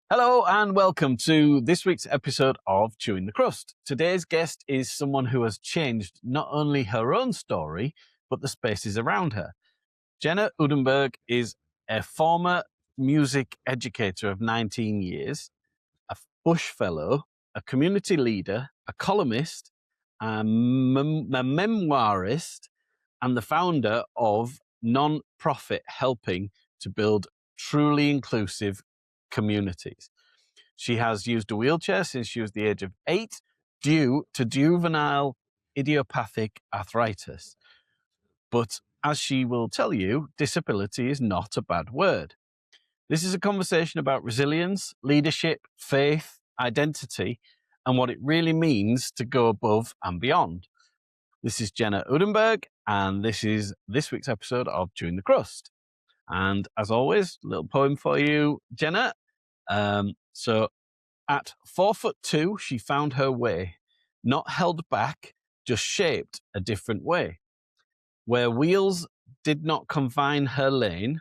Hello and welcome to this week's episode of Chewing the Crust. Today's guest is someone who has changed not only her own story, but the spaces around her. Jenna Udenberg is a former music educator of 19 years, a Bush Fellow, a community leader, a columnist, a memoirist, and the founder of non-profit helping to build truly inclusive communities. She has used a wheelchair since she was the age of 8 due to juvenile idiopathic arthritis. But as she will tell you, disability is not a bad word. This is a conversation about resilience, leadership, faith, identity, and what it really means to go above and beyond. This is Jenna Udenberg, and this is this week's episode of Chewing the Crust. And as always, a little poem for you, Jenna. So at 4'2", she found her way, not held back, just shaped a different way. Where wheels did not confine her lane,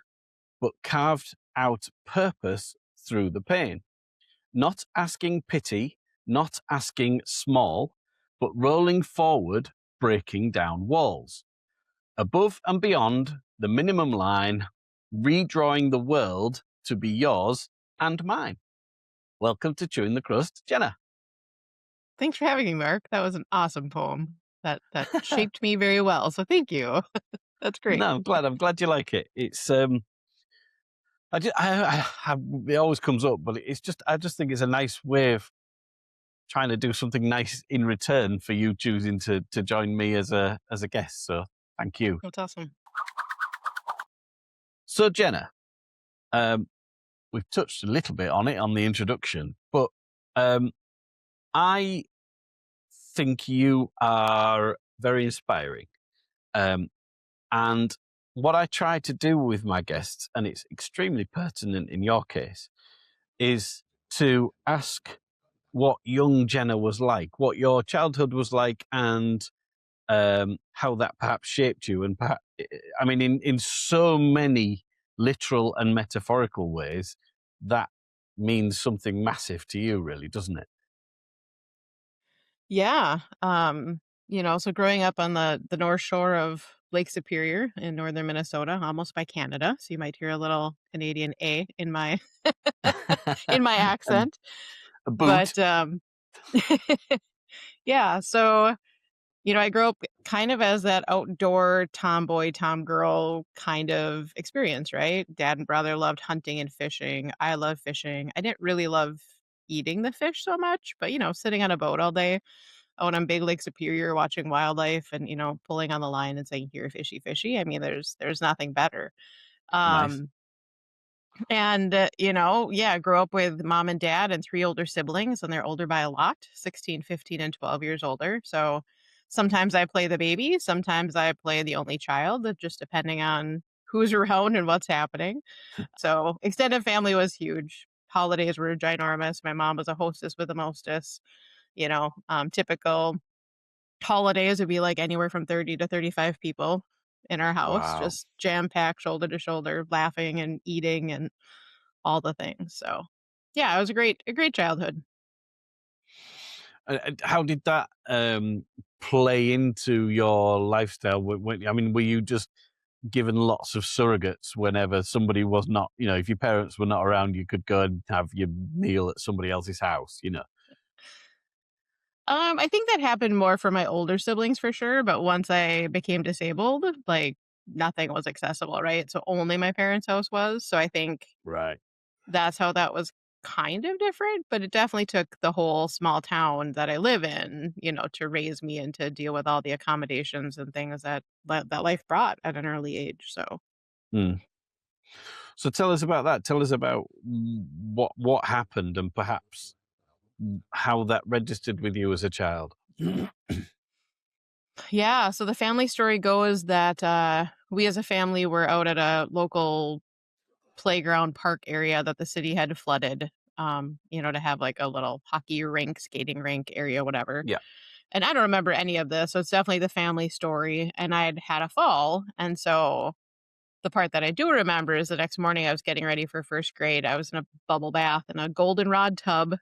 but carved out purpose through the pain. Not asking pity, not asking small, but rolling forward, breaking down walls. Above and beyond the minimum line, redrawing the world to be yours and mine. Welcome to Chewing the Crust, Jenna. Thanks for having me, Mark. That was an awesome poem. That shaped me very well. So thank you. That's great. No, I'm glad you like it. It's it always comes up, but I just think it's a nice way of trying to do something nice in return for you choosing to join me as a guest. So thank you. That's awesome. So Jenna, we've touched a little bit on it on the introduction, but I think you are very inspiring. And what I try to do with my guests, and it's extremely pertinent in your case, is to ask what young Jenna was like, what your childhood was like, and how that perhaps shaped you. And perhaps, I mean, in so many literal and metaphorical ways, that means something massive to you, really, doesn't it? Yeah. So growing up on the North Shore of Lake Superior in northern Minnesota, almost by Canada. So you might hear a little Canadian A in my in my And accent. a boot. But yeah, so I grew up kind of as that outdoor tomboy, tomgirl kind of experience, right? Dad and brother loved hunting and fishing. I love fishing. I didn't really love eating the fish so much, but sitting on a boat all day out on Big Lake Superior, watching wildlife and, pulling on the line and saying, "Here, fishy, fishy." I mean, there's nothing better. Nice. Um, and yeah, I grew up with mom and dad and three older siblings, and they're older by a lot, 16, 15, and 12 years older. So sometimes I play the baby, sometimes I play the only child, just depending on who's around and what's happening. So extended family was huge. Holidays were ginormous. My mom was a hostess with the mostest. Typical holidays would be like anywhere from 30 to 35 people in our house, Wow. just jam packed, shoulder to shoulder, laughing and eating and all the things. So yeah, it was a great childhood. How did that play into your lifestyle? I mean, were you just given lots of surrogates whenever somebody was not, if your parents were not around, you could go and have your meal at somebody else's house? I think that happened more for my older siblings for sure, but once I became disabled, like nothing was accessible, right? So only my parents' house was. So I think Right. that's how that was kind of different, but it definitely took the whole small town that I live in, to raise me and to deal with all the accommodations and things that life brought at an early age. So Mm. So tell us about that. Tell us about what happened and perhaps how that registered with you as a child. yeah, so the family story goes that we as a family were out at a local playground park area that the city had flooded, to have like a little hockey rink, skating rink area, whatever. Yeah. And I don't remember any of this. So it's definitely the family story. And I'd had a fall. And so the part that I do remember is the next morning I was getting ready for first grade. I was in a bubble bath in a goldenrod tub,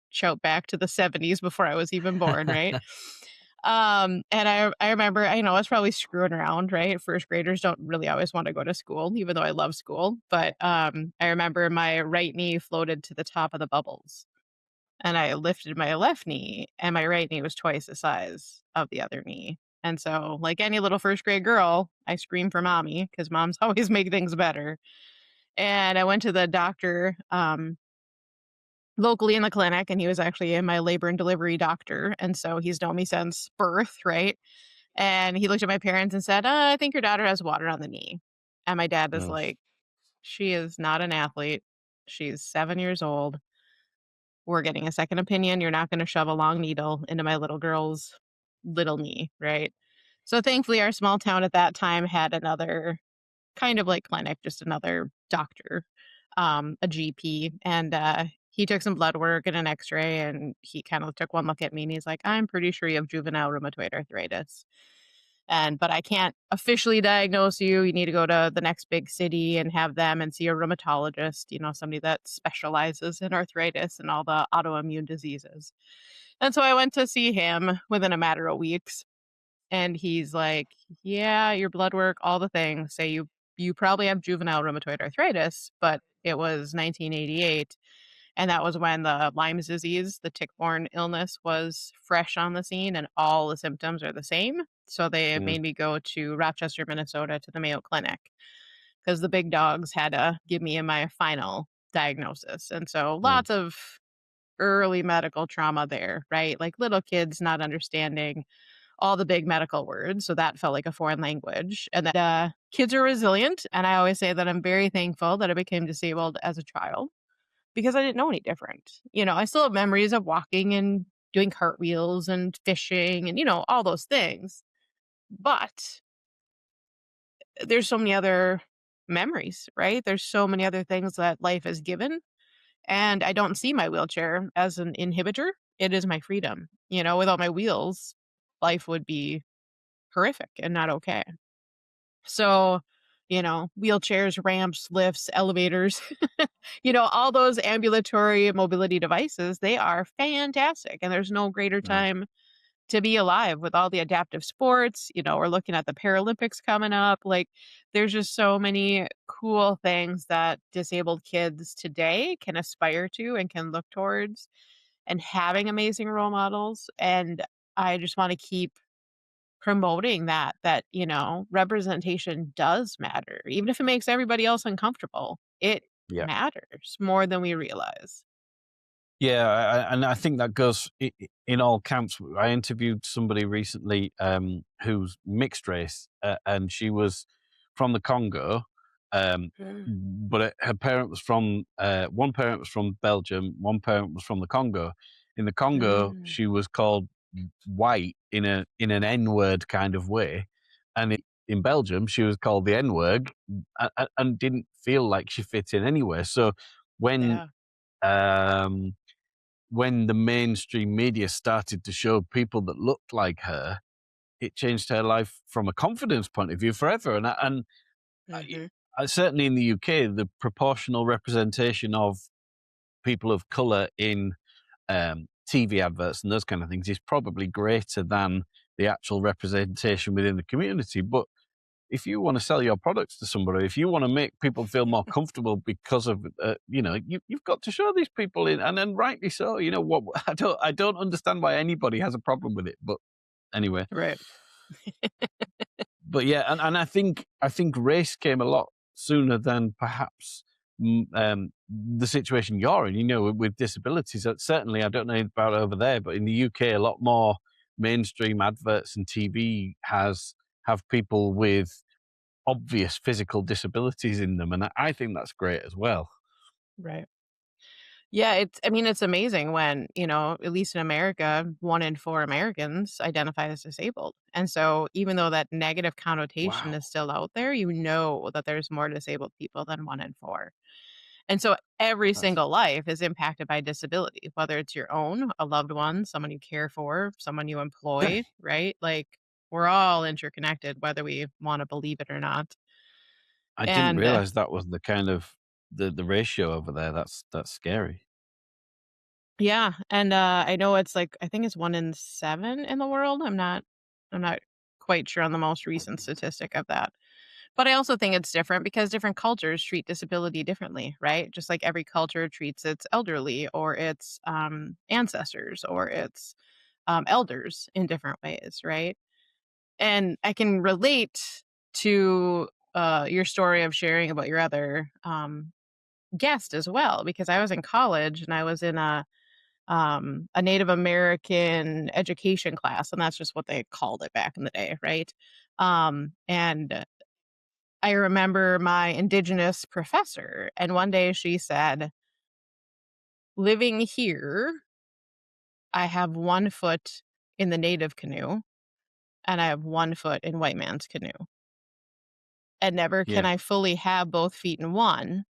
shout back to the 70s before I was even born, right? And I remember, I know I was probably screwing around, right? First graders don't really always want to go to school, even though I love school. But I remember my right knee floated to the top of the bubbles, and I lifted my left knee, and my right knee was twice the size of the other knee. And so, like any little first grade girl, I screamed for mommy because moms always make things better. And I went to the doctor locally in the clinic, and he was actually my labor and delivery doctor. And so he's known me since birth, right? And he looked at my parents and said, I think your daughter has water on the knee. And my dad was No. like, she is not an athlete. She's 7 years old. We're getting a second opinion. You're not going to shove a long needle into my little girl's little knee, right? So thankfully, our small town at that time had another kind of like clinic, just another doctor, a GP. And he took some blood work and an x ray, and he kind of took one look at me and he's like, I'm pretty sure you have juvenile rheumatoid arthritis. But I can't officially diagnose you. You need to go to the next big city and have them and see a rheumatologist, somebody that specializes in arthritis and all the autoimmune diseases. And so I went to see him within a matter of weeks. And he's like, yeah, your blood work, all the things say you probably have juvenile rheumatoid arthritis, but it was 1988, and that was when the Lyme's disease, the tick-borne illness, was fresh on the scene, and all the symptoms are the same. So they Mm, made me go to Rochester, Minnesota, to the Mayo Clinic because the big dogs had to give me my final diagnosis. And so mm, lots of early medical trauma there, right? Like little kids not understanding all the big medical words. So that felt like a foreign language. And that kids are resilient. And I always say that I'm very thankful that I became disabled as a child because I didn't know any different. I still have memories of walking and doing cartwheels and fishing and, all those things. But there's so many other memories, right? There's so many other things that life has given. And I don't see my wheelchair as an inhibitor. It is my freedom. Without my wheels, life would be horrific and not okay. So, wheelchairs, ramps, lifts, elevators, all those ambulatory mobility devices, they are fantastic. And there's no greater no. time to be alive with all the adaptive sports. We're looking at the Paralympics coming up. Like, there's just so many cool things that disabled kids today can aspire to and can look towards, and having amazing role models. And I just want to keep promoting that representation does matter. Even if it makes everybody else uncomfortable, it Yeah. matters more than we realize. Yeah, and I think that goes in all camps. I interviewed somebody recently who's mixed race, and she was from the Congo, Mm. but her parent was from one parent was from Belgium, one parent was from the Congo. In the Congo, Mm. she was called white in an N word kind of way, and in Belgium, she was called the N word, and didn't feel like she fit in anywhere. So when Yeah. um, when the mainstream media started to show people that looked like her, it changed her life from a confidence point of view forever. And Mhm. certainly in the UK, the proportional representation of people of color in TV adverts and those kind of things is probably greater than the actual representation within the community. But if you want to sell your products to somebody, if you want to make people feel more comfortable because of, you've got to show these people in, and then rightly so. What I don't understand why anybody has a problem with it, but anyway. Right. But yeah, and I think race came a lot sooner than perhaps the situation you're in. With disabilities. Certainly, I don't know about over there, but in the UK, a lot more mainstream adverts and TV have people with obvious physical disabilities in them, and I think that's great as well. Right. Yeah, it's amazing when, at least in America, 1 in 4 Americans identify as disabled. And so even though that negative connotation Wow, is still out there, that there's more disabled people than 1 in 4. And so every that's single life is impacted by disability, whether it's your own, a loved one, someone you care for, someone you employ, right? Like, we're all interconnected, whether we want to believe it or not. I didn't And realize that was the kind of the ratio over there. That's scary. yeah, and I know it's like I think it's 1 in 7 in the world. I'm not quite sure on the most recent statistic of that. But I also think it's different because different cultures treat disability differently, right? Just like every culture treats its elderly or its ancestors or its elders in different ways, right? And I can relate to your story of sharing about your other guest as well, because I was in college and I was in a Native American education class, and that's just what they called it back in the day, right? And I remember my indigenous professor, and one day she said, "Living here, I have 1 foot in the native canoe, and I have 1 foot in white man's canoe. And never can Yeah, I fully have both feet in one,"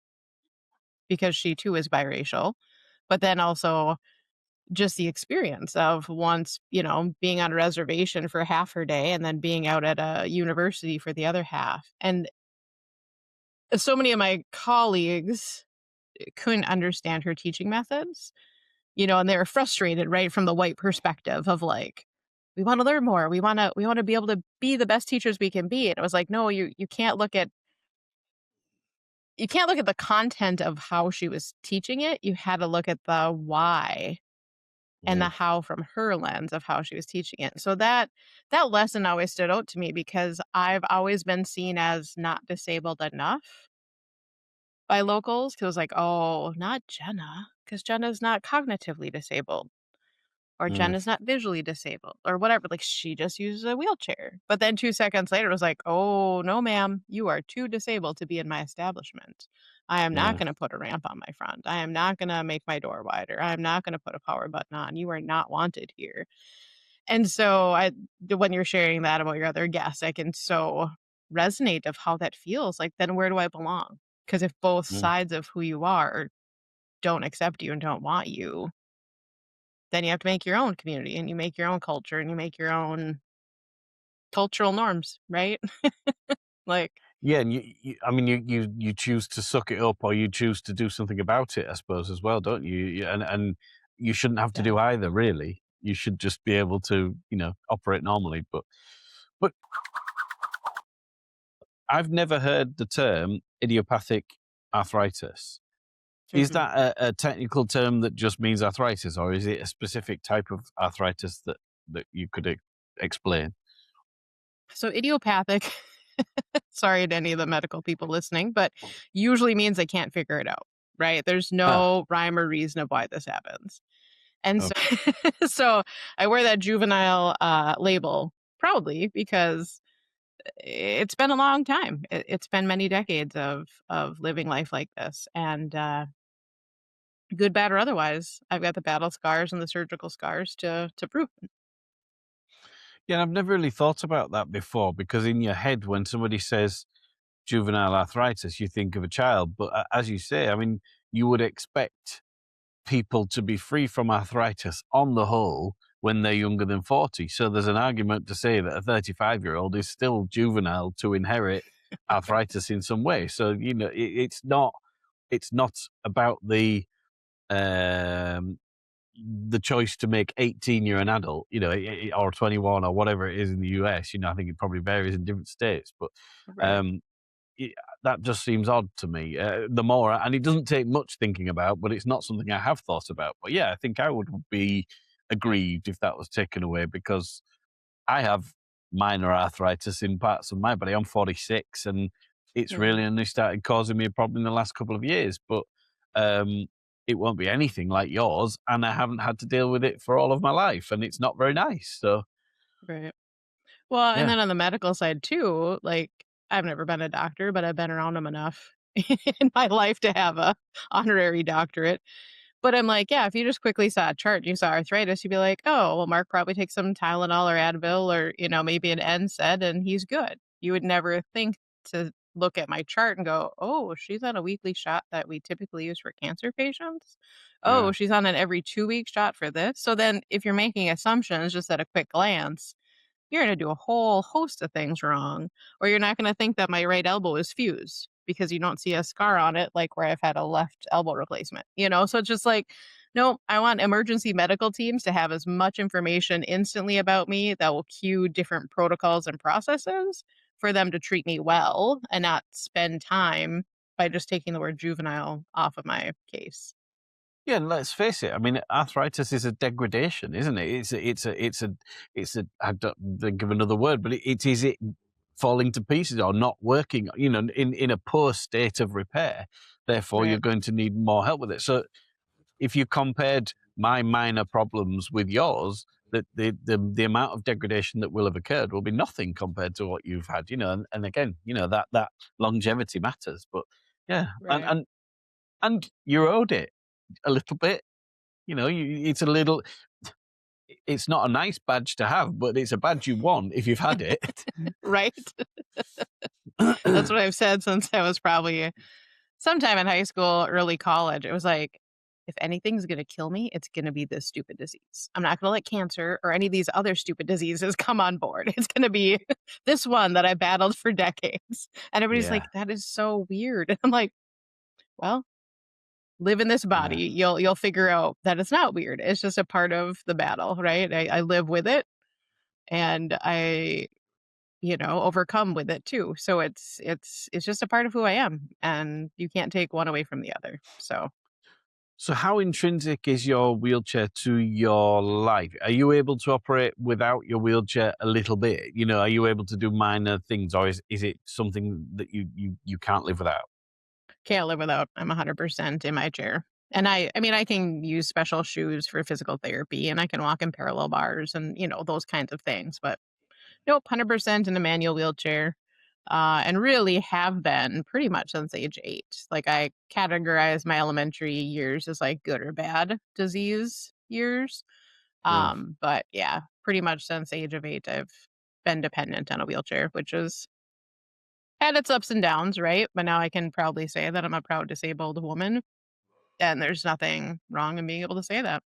because she too is biracial. But then also just the experience of once, being on a reservation for half her day and then being out at a university for the other half. And so many of my colleagues couldn't understand her teaching methods, and they were frustrated, right, from the white perspective of like, we want to learn more. We want to be able to be the best teachers we can be. And it was like, no, you can't look at the content of how she was teaching it. You had to look at the why and the yeah, how from her lens of how she was teaching it. So that lesson always stood out to me because I've always been seen as not disabled enough by locals. Cause it was like, oh, not Jenna, because Jenna's not cognitively disabled. Or mm, Jen is not visually disabled or whatever. Like she just uses a wheelchair. But then 2 seconds later, it was like, oh, no, ma'am, you are too disabled to be in my establishment. I am not yeah, going to put a ramp on my front. I am not going to make my door wider. I am not going to put a power button on. You are not wanted here. And so when you're sharing that about your other guests, I can so resonate of how that feels. Like, then where do I belong? Because if both mm. sides of who you are don't accept you and don't want you, then you have to make your own community and you make your own culture and you make your own cultural norms, right? Like, Yeah, and I mean, you choose to suck it up, or you choose to do something about it, I suppose, as well, don't you? And you shouldn't have to yeah. do either, really. You should just be able to, operate normally. But I've never heard the term idiopathic arthritis. Is Mm-mm. that a technical term that just means arthritis, or is it a specific type of arthritis that you could explain? So idiopathic, sorry to any of the medical people listening, but usually means they can't figure it out, right? There's Ah, no rhyme or reason of why this happens. And so, okay. so I wear that juvenile label proudly because it's been a long time. It's been many decades of living life like this. And good, bad, or otherwise, I've got the battle scars and the surgical scars to prove it. Yeah, I've never really thought about that before, because in your head, when somebody says juvenile arthritis, you think of a child. But as you say, I mean, you would expect people to be free from arthritis on the whole when they're younger than 40. So there's an argument to say that a 35-year-old is still juvenile to inherit arthritis in some way. So, it's not about um, the choice to make 18 you're an adult, or 21 or whatever it is in the US. I think it probably varies in different states, but Right. um, it, that just seems odd to me. The more, and it doesn't take much thinking about, but it's not something I have thought about. But yeah, I think I would be aggrieved if that was taken away, because I have minor arthritis in parts of my body. I'm 46, and it's Yeah. really only started causing me a problem in the last couple of years. But um, it won't be anything like yours, and I haven't had to deal with it for all of my life, and it's not very nice. So Right. Well, and yeah, then on the medical side too, like I've never been a doctor, but I've been around them enough in my life to have a honorary doctorate. But I'm like, yeah, if you just quickly saw a chart and you saw arthritis, you'd be like, oh, well, Mark probably takes some Tylenol or Advil or, maybe an NSAID and he's good. You would never think to look at my chart and go, oh, she's on a weekly shot that we typically use for cancer patients. Oh, yeah, she's on an every 2 week shot for this. So then if you're making assumptions just at a quick glance, you're going to do a whole host of things wrong. Or you're not going to think that my right elbow is fused because you don't see a scar on it, like where I've had a left elbow replacement, you know? So it's just like, no, I want emergency medical teams to have as much information instantly about me that will cue different protocols and processes for them to treat me well and not spend time by just taking the word juvenile off of my case. Yeah, and let's face it. I mean, arthritis is a degradation, isn't it? It's a. I don't think of another word, but it is it falling to pieces or not working. You know, in a poor state of repair. Therefore, you're Right. going to need more help with it. So, if you compared my minor problems with yours, the amount of degradation that will have occurred will be nothing compared to what you've had. You know, and again, you know that longevity matters. But yeah, Right. and you're owed it a little bit. You know, it's a little. It's not a nice badge to have, but it's a badge you want if you've had it. Right. That's what I've said since I was probably sometime in high school, early college. It was like, if anything's going to kill me, it's going to be this stupid disease. I'm not going to let cancer or any of these other stupid diseases come on board. It's going to be this one that I battled for decades. And everybody's Yeah, like, that is so weird. I'm like, well, live in this body. yeah. You'll figure out that it's not weird. It's just a part of the battle, right? I live with it and I overcome with it too. So it's just a part of who I am, and you can't take one away from the other. So, So, how intrinsic is your wheelchair to your life? Are you able to operate without your wheelchair a little bit? You know, are you able to do minor things, or is it something that you can't live without? can't live without. I'm 100% in my chair. And I mean, I can use special shoes for physical therapy and I can walk in parallel bars and, those kinds of things. But nope, 100% in a manual wheelchair. And really have been pretty much since age 8. Like I categorize my elementary years as like good or bad disease years. Yeah. But yeah, pretty much since age of 8, I've been dependent on a wheelchair, which has had its ups and downs, right? But now I can proudly say that I'm a proud disabled woman, and there's nothing wrong in being able to say that.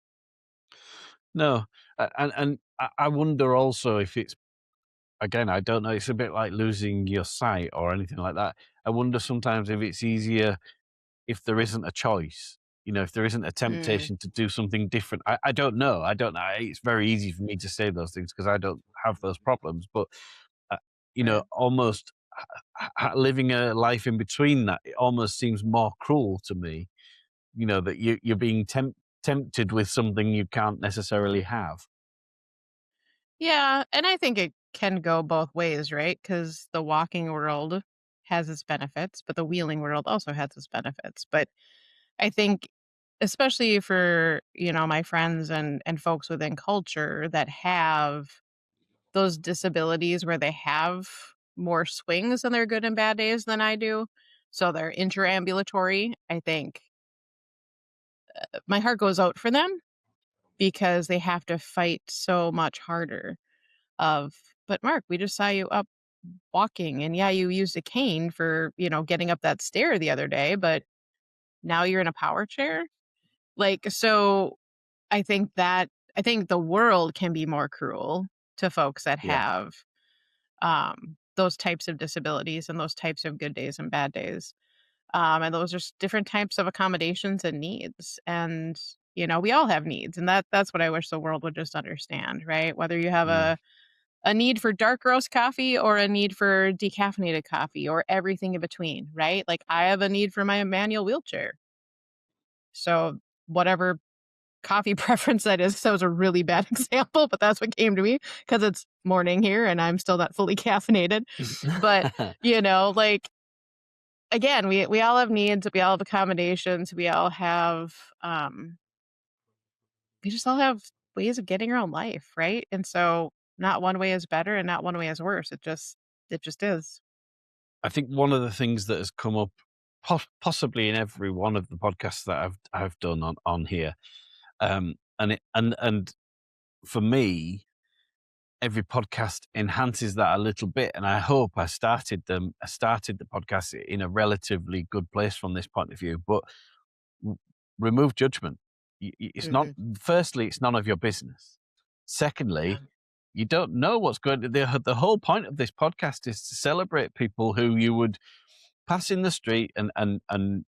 No, and I wonder also if it's again, I don't know. It's a bit like losing your sight or anything like that. I wonder sometimes if it's easier if there isn't a choice. You know, if there isn't a Mm, temptation to do something different. I don't know. I don't know. It's very easy for me to say those things because I don't have those problems. But uh, you know, right. almost living a life in between that, it almost seems more cruel to me. You know that you're being tempted with something you can't necessarily have. Yeah, and I think it can go both ways, right? Because the walking world has its benefits, but the wheeling world also has its benefits. But I think especially for, my friends and folks within culture that have those disabilities where they have more swings in their good and bad days than I do. So they're interambulatory. I think my heart goes out for them because they have to fight so much harder of, but Mark, we just saw you up walking and yeah, you used a cane for, getting up that stair the other day, but now you're in a power chair. Like, so I think the world can be more cruel to folks that Yeah. have those types of disabilities and those types of good days and bad days. And those are different types of accommodations and needs. And, we all have needs. And that's what I wish the world would just understand, right? Whether you have Yeah. a need for dark roast coffee or a need for decaffeinated coffee or everything in between, right? Like I have a need for my manual wheelchair. So whatever coffee preference that is. That was a really bad example, but that's what came to me because it's morning here and I'm still not fully caffeinated. But, like again, we all have needs, we all have accommodations, we just all have ways of getting our own life, right? And so not one way is better and not one way is worse. It just is. I think one of the things that has come up possibly in every one of the podcasts that I've done on here, and for me, every podcast enhances that a little bit. And I hope I started the podcast in a relatively good place from this point of view. But r- remove judgment. It's not. Hmm. Firstly, it's none of your business. Yeah. Secondly, You don't know what's going. The whole point of this podcast is to celebrate people who you would pass in the street and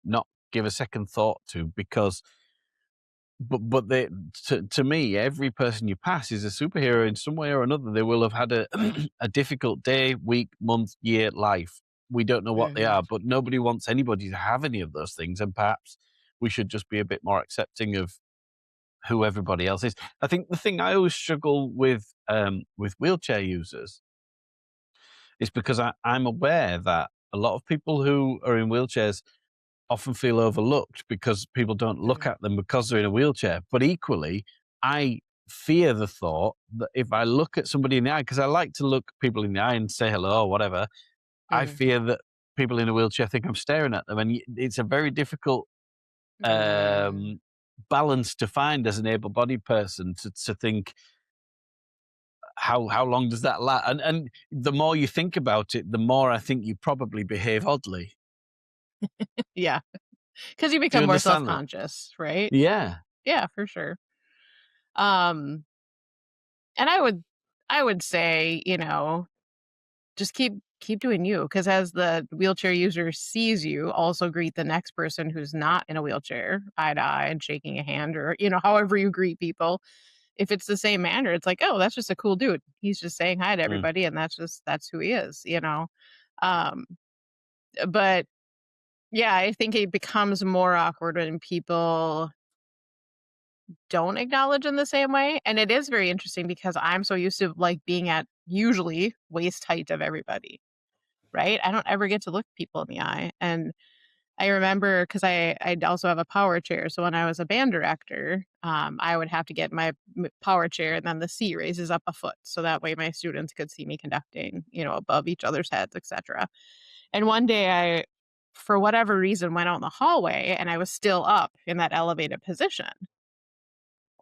not give a second thought to, because but they, to me, every person you pass is a superhero in some way or another. They will have had a a difficult day, week, month, year, life. We don't know what they Mhm. are, but nobody wants anybody to have any of those things. And perhaps we should just be a bit more accepting of who everybody else is. I think the thing I always struggle with wheelchair users is because I'm aware that a lot of people who are in wheelchairs often feel overlooked because people don't look Mm. at them because they're in a wheelchair. But equally, I fear the thought that if I look at somebody in the eye, because I like to look people in the eye and say hello or whatever, I Mhm. fear that people in a wheelchair think I'm staring at them. And it's a very difficult Mm. um, balance to find as an able-bodied person to think how long does that last? And the more you think about it, the more I think you probably behave oddly. Yeah, because you Do you become more understand that? self-conscious, right? Yeah. Yeah, for sure. Um, and I would say, just keep doing you, because as the wheelchair user sees you, also greet the next person who's not in a wheelchair eye to eye and shaking a hand, or, however you greet people. If it's the same manner, it's like, "Oh, that's just a cool dude. He's just saying hi to Mm. everybody, and that's who he is." Um, but yeah, I think it becomes more awkward when people don't acknowledge in the same way, and it is very interesting because I'm so used to, like, being at usually waist height of everybody, right? I don't ever get to look people in the eye, and I remember because I also have a power chair, so when I was a band director, I would have to get my power chair, and then the seat raises up a foot, so that way my students could see me conducting, above each other's heads, etc. And one day for whatever reason, went out in the hallway, and I was still up in that elevated position.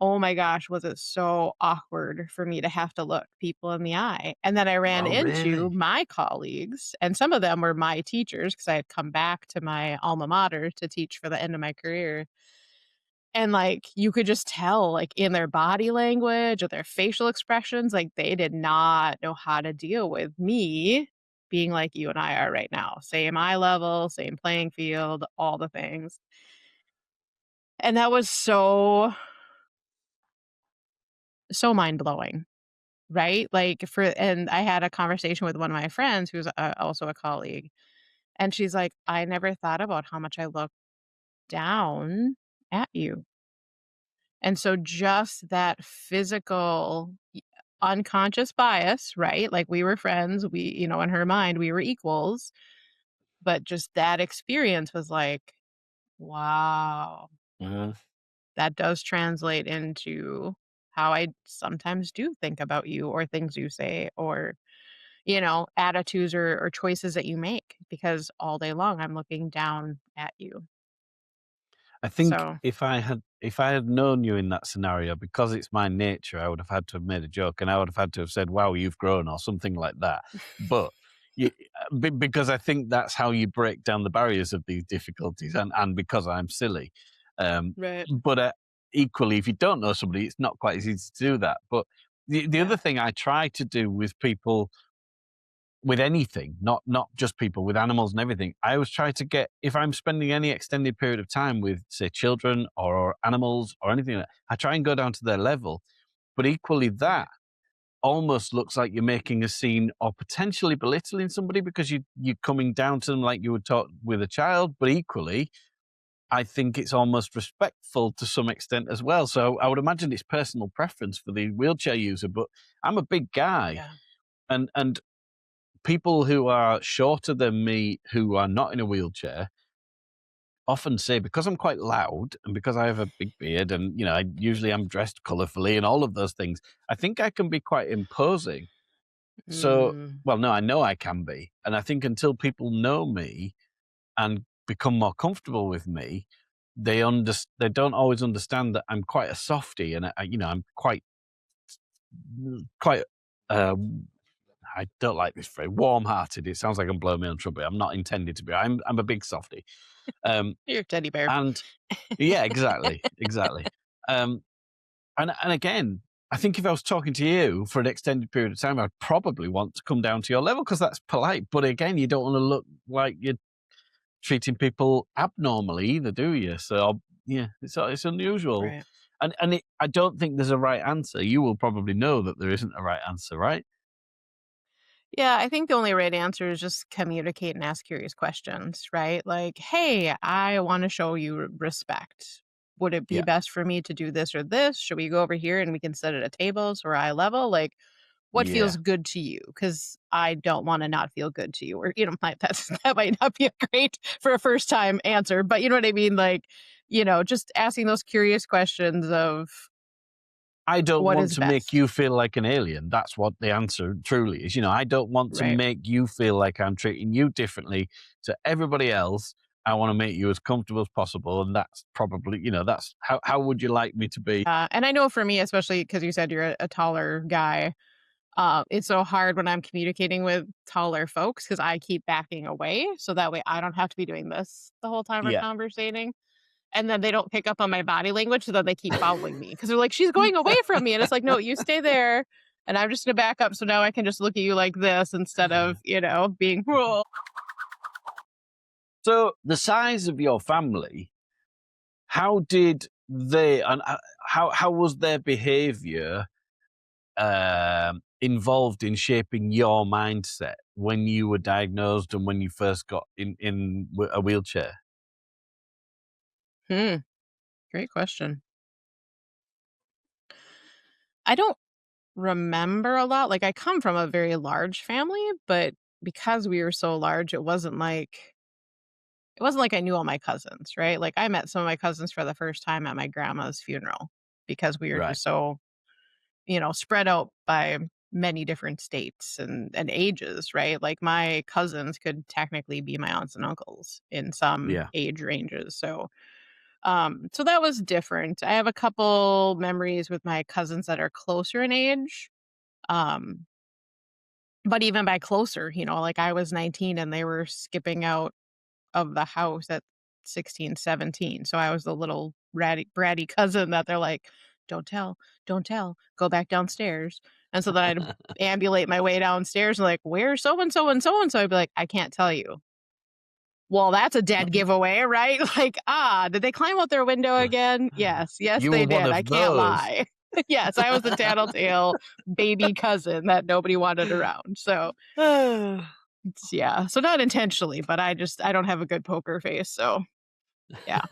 Oh my gosh, was it so awkward for me to have to look people in the eye. And then I ran Oh, into really? my colleagues, and some of them were my teachers because I had come back to my alma mater to teach for the end of my career. And, like, you could just tell, like, in their body language or their facial expressions, like, they did not know how to deal with me being like you and I are right now. Same eye level, same playing field, all the things. And that was so mind-blowing. Right? Like, and I had a conversation with one of my friends who's also a colleague, and she's like, "I never thought about how much I look down at you." And so just that physical unconscious bias, right? Like, we were friends, in her mind, we were equals, but just that experience was like, "Wow, Mhm. that does translate into how I sometimes do think about you or things you say or attitudes or choices that you make because all day long I'm looking down at you." I think So, if I had known you in that scenario, because it's my nature, I would have had to have made a joke, and I would have had to have said, "Wow, you've grown," or something like that. But you, because I think that's how you break down the barriers of these difficulties, and because I'm silly. Um, right. but equally, if you don't know somebody, it's not quite as easy to do that. But the Yeah. other thing I try to do with people, with anything, not just people, with animals and everything. I always try to get, if I'm spending any extended period of time with, say, children or animals or anything, I try and go down to their level. But equally, that Right. almost looks like you're making a scene or potentially belittling somebody because you're coming down to them like you would talk with a child. But equally, I think it's almost respectful to some extent as well. So I would imagine it's personal preference for the wheelchair user. But I'm a big guy, Yeah. and people who are shorter than me who are not in a wheelchair often say, because I'm quite loud and because I have a big beard and I usually am dressed colorfully and all of those things, I think I can be quite imposing. So, Mm, well, no, I know I can be, and I think until people know me and become more comfortable with me, they don't always understand that I'm quite a softie, and I'm quite uh, I don't like this phrase, warm-hearted. It sounds like I'm blowing my own trumpet. I'm not intended to be. I'm a big softie. Um, you're a teddy bear. and yeah, exactly, exactly. Um, and again, I think if I was talking to you for an extended period of time, I'd probably want to come down to your level because that's polite. But again, you don't want to look like you're treating people abnormally either, do you? So yeah, it's unusual, Right. and I don't think there's a right answer. You will probably know that there isn't a right answer, right? Yeah, I think the only right answer is just communicate and ask curious questions, right? Like, hey, I want to show you respect. Would it be Yeah, best for me to do this or this? Should we go over here and we can sit at a table so we're eye level? Like, what yeah. feels good to you? Because I don't want to not feel good to you. Or, that might not be a great for a first time answer, but you know what I mean? Like, just asking those curious questions of I don't what want is to make best, you feel like an alien. That's what the answer truly is. I don't want to right? make you feel like I'm treating you differently to everybody else. I want to make you as comfortable as possible. And that's probably, that's how would you like me to be? And I know for me, especially because you said you're a taller guy, it's so hard when I'm communicating with taller folks because I keep backing away. So that way I don't have to be doing this the whole time we're Yeah. conversating. And then they don't pick up on my body language. So then they keep following me because they're like, she's going away from me. And it's like, no, you stay there. And I'm just going to back up. So now I can just look at you like this instead of, being, "Whoa." So the size of your family, how did they, and how was their behavior involved in shaping your mindset when you were diagnosed and when you first got in a wheelchair? Hmm. Great question. I don't remember a lot. Like I come from a very large family, but because we were so large, it wasn't like I knew all my cousins, right? Like, I met some of my cousins for the first time at my grandma's funeral because we were Right. just so, spread out by many different states and ages, right? Like, my cousins could technically be my aunts and uncles in some Yeah. age ranges. So that was different. I have a couple memories with my cousins that are closer in age. Um, but even by closer, like I was 19 and they were skipping out of the house at 16, 17. So I was the little bratty cousin that they're like, "Don't tell, don't tell, go back downstairs." And so then I'd ambulate my way downstairs and like, "Where's so and so and so and so?" I'd be like, "I can't tell you." Well, that's a dead giveaway, right? Like, did they climb out their window again? Yes, yes, You were they one did. I of can't those. lie. Yes, I was the tattletale baby cousin that nobody wanted around. So yeah, so not intentionally, but I don't have a good poker face, so yeah.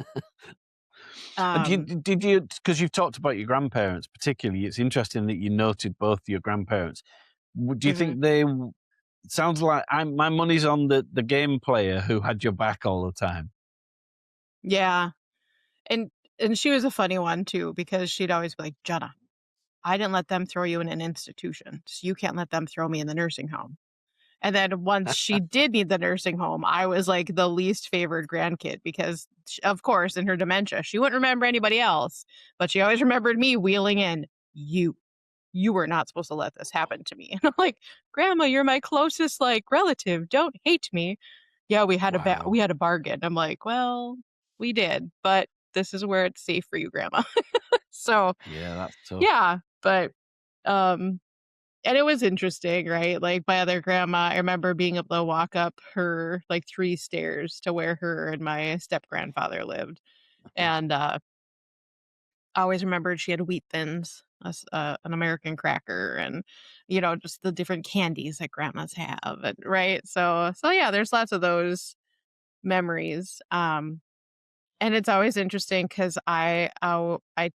And Um, did you, because you've talked about your grandparents particularly, it's interesting that you noted both your grandparents. Do you mhm. think sounds like my money's on the game player who had your back all the time. Yeah, and and she was a funny one too because she'd always be like, "Jenna, I didn't let them throw you in an institution, so you can't let them throw me in the nursing home." And then once she did need the nursing home, I was like the least favored grandkid because, of course, in her dementia, she wouldn't remember anybody else, but she always remembered me wheeling in, "You, you were not supposed to let this happen to me." And I'm like, "Grandma, you're my closest like relative. Don't hate me." "Yeah, we Wow. had a bargain." I'm like, "Well, we did, but this is where it's safe for you, Grandma." So Yeah, that's tough. yeah, but um and it was interesting, right? Like, my other grandma, I remember being able to walk up her, like, 3 stairs to where her and my step-grandfather lived, and, I always remembered she had wheat thins, an American cracker, and, just the different candies that grandmas have, and right? So, yeah, there's lots of those memories, and it's always interesting because I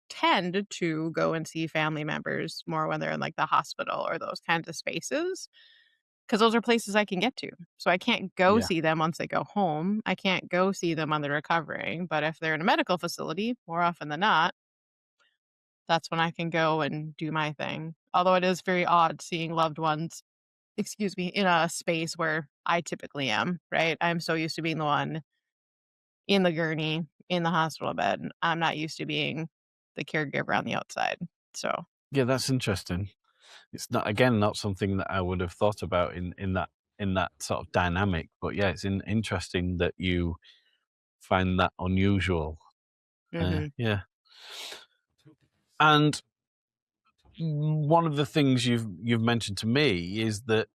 tend to go and see family members more when they're in, like, the hospital or those kinds of spaces. 'Cause those are places I can get to. So I can't go Yeah. see them once they go home. I can't go see them when they're recovering, but if they're in a medical facility, more often than not, that's when I can go and do my thing. Although it is very odd seeing loved ones, excuse me, in a space where I typically am, right? I'm so used to being the one in the gurney, in the hospital bed. I'm not used to being the caregiver on the outside. So, Yeah, that's interesting. It's not, again, not something that I would have thought about in that sort of dynamic. But yeah, it's interesting that you find that unusual. mhm. Yeah. And one of the things you've mentioned to me is that